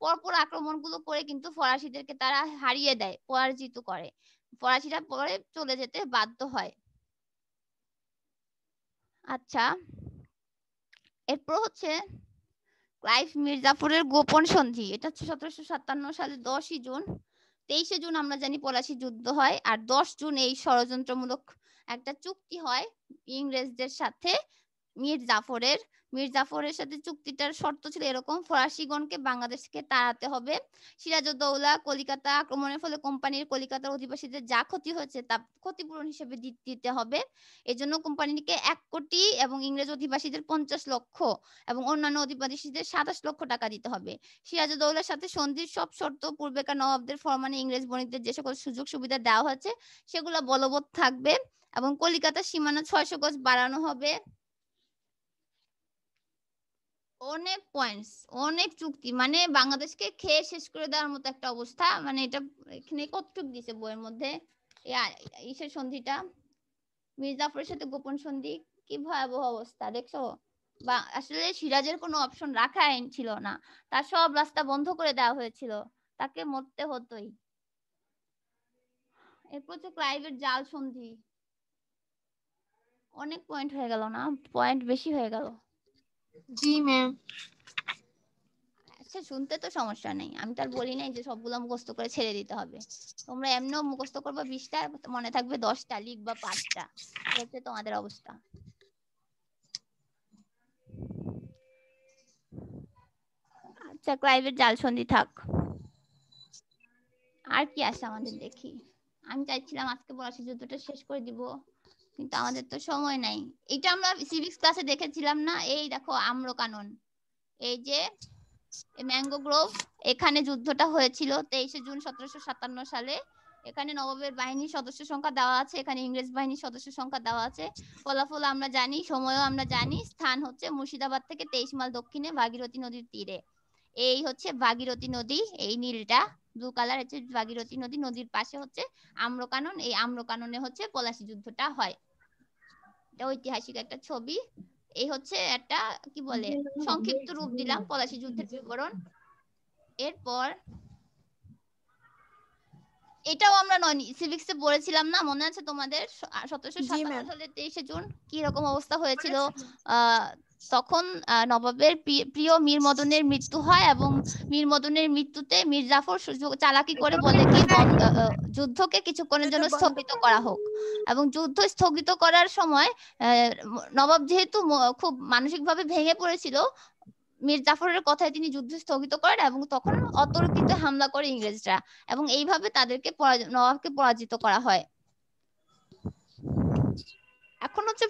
পরপর আক্রমণগুলো করে কিন্তু ফরাসিদেরকে তারা হারিয়ে দেয়, পরাজিত করে। ফরাসিরা পরে চলে যেতে বাধ্য হয়। আচ্ছা, এরপর হচ্ছে ক্লাইভ মির্জাফরের গোপন সন্ধি। এটা হচ্ছে 1757 সালের 10ই জুন। 23শে জুন আমরা জানি পলাশী যুদ্ধ হয়, আর 10 জুন এই ষড়যন্ত্রমূলক একটা চুক্তি হয় ইংরেজদের সাথে। মীর জাফরের সাথে চুক্তিটার শর্ত ছিল এরকম: ফরাসিগণকে বাংলাদেশ থেকে তাড়াতে হবে, সিরাজউদ্দৌলা কলিকাতা আক্রমণের ফলে কোম্পানির কলিকাতার অধিবাসীদের যা ক্ষতি হয়েছে তা ক্ষতিপূরণ হিসেবে দিতে হবে। এজন্য কোম্পানিকে 1 কোটি এবং ইংরেজ অধিবাসীদের 50 লক্ষ এবং অন্যান্য অধিবাসীদের 27 লক্ষ টাকা দিতে হবে। সিরাজউদ্দৌলার সাথে সন্ধির সব শর্ত পূর্বেকার নবাবদের ফরমানে ইংরেজ বণিকদের যে সকল সুযোগ সুবিধা দেওয়া হয়েছে সেগুলো বলবৎ থাকবে এবং কলিকাতার সীমানা 600 গজ বাড়ানো হবে। অনেক পয়েন্টস, অনেক চুক্তি, মানে বাংলাদেশকে খেয়ে শেষ করে দেওয়ার মতো একটা অবস্থা। মানে এটা এখানে কতটুক দিছে বইয়ের মধ্যে ইসের সন্ধিটা, মীর জাফরের সাথে গোপন সন্ধি, কি ভয়াবহ অবস্থা দেখছো। বা আসলে সিরাজের কোনো অপশন রাখা ছিল না, তার সব রাস্তা বন্ধ করে দেওয়া হয়েছিল, তাকে মরতে হতোই। এরপর হচ্ছে ক্লাইভের জাল সন্ধি। অনেক পয়েন্ট হয়ে গেল না? পয়েন্ট বেশি হয়ে গেল। জি ম্যাম। আচ্ছা, শুনতে তো সমস্যা নেই, আমি তো আর বলি নাই যে সবগুলো মুখস্থ করে ছেড়ে দিতে হবে। তোমরা এমনিও মুখস্থ করবে 20টা, মনে থাকবে 10টা, লিখবা 5টা। এই হচ্ছে তোমাদের অবস্থা। আচ্ছা, ক্লাইভের জাল সন্ধি থাক। আর কি আছে আমাদের দেখি। আমি চাইছিলাম আজকে পলাশী যুদ্ধটা শেষ করে দিব, কিন্তু আমাদের তো সময় নাই। এটা আমরা সিভিক্স ক্লাসে দেখেছিলাম না? এই দেখো আম্রকানন, এই যে ম্যাঙ্গো গ্রোভ, এখানে যুদ্ধটা হয়েছিল 23শে জুন 1757 সালে। এখানে নবাবের বাহিনীর সদস্য সংখ্যা দেওয়া আছে, এখানে ইংরেজ বাহিনীর সদস্য সংখ্যা দেওয়া আছে। ফলাফল আমরা জানি, সময়ও আমরা জানি। স্থান হচ্ছে মুর্শিদাবাদ থেকে 23 মাইল দক্ষিণে ভাগীরথী নদীর তীরে। এই হচ্ছে ভাগীরথী নদী, এই নীলটা ব্লু কালার হচ্ছে ভাগীরথী নদী। নদীর পাশে হচ্ছে আম্রকানন, এই আম্রকাননে হচ্ছে পলাশী যুদ্ধটা হয়। এটা ঐতিহাসিক একটা ছবি। এই হচ্ছে একটা কি বলে সংক্ষিপ্ত রূপ দিলাম পলাশী যুদ্ধের বিবরণ। এরপর এটাও আমরা সিভিক্সে পড়েছিলাম না, মনে আছে তোমাদের? 1757 সালের 23শে জুন কি রকম অবস্থা হয়েছিল। তখন নবাবের প্রিয় মীর মদনের মৃত্যু হয় এবং মীর মদনের মৃত্যুতে মীর জাফর চালাকি করে বলে কি যুদ্ধকে কিছুক্ষণের জন্য স্থগিত করা হোক। এবং যুদ্ধ স্থগিত করার সময় নবাব যেহেতু খুব মানসিকভাবে ভেঙে পড়েছিল, মীর জাফরের কথায় তিনি যুদ্ধ স্থগিত করেন এবং তখন অতর্কিত হামলা করে ইংরেজরা, এবং এইভাবে তাদেরকে নবাবকে পরাজিত করা হয়। এখন হচ্ছে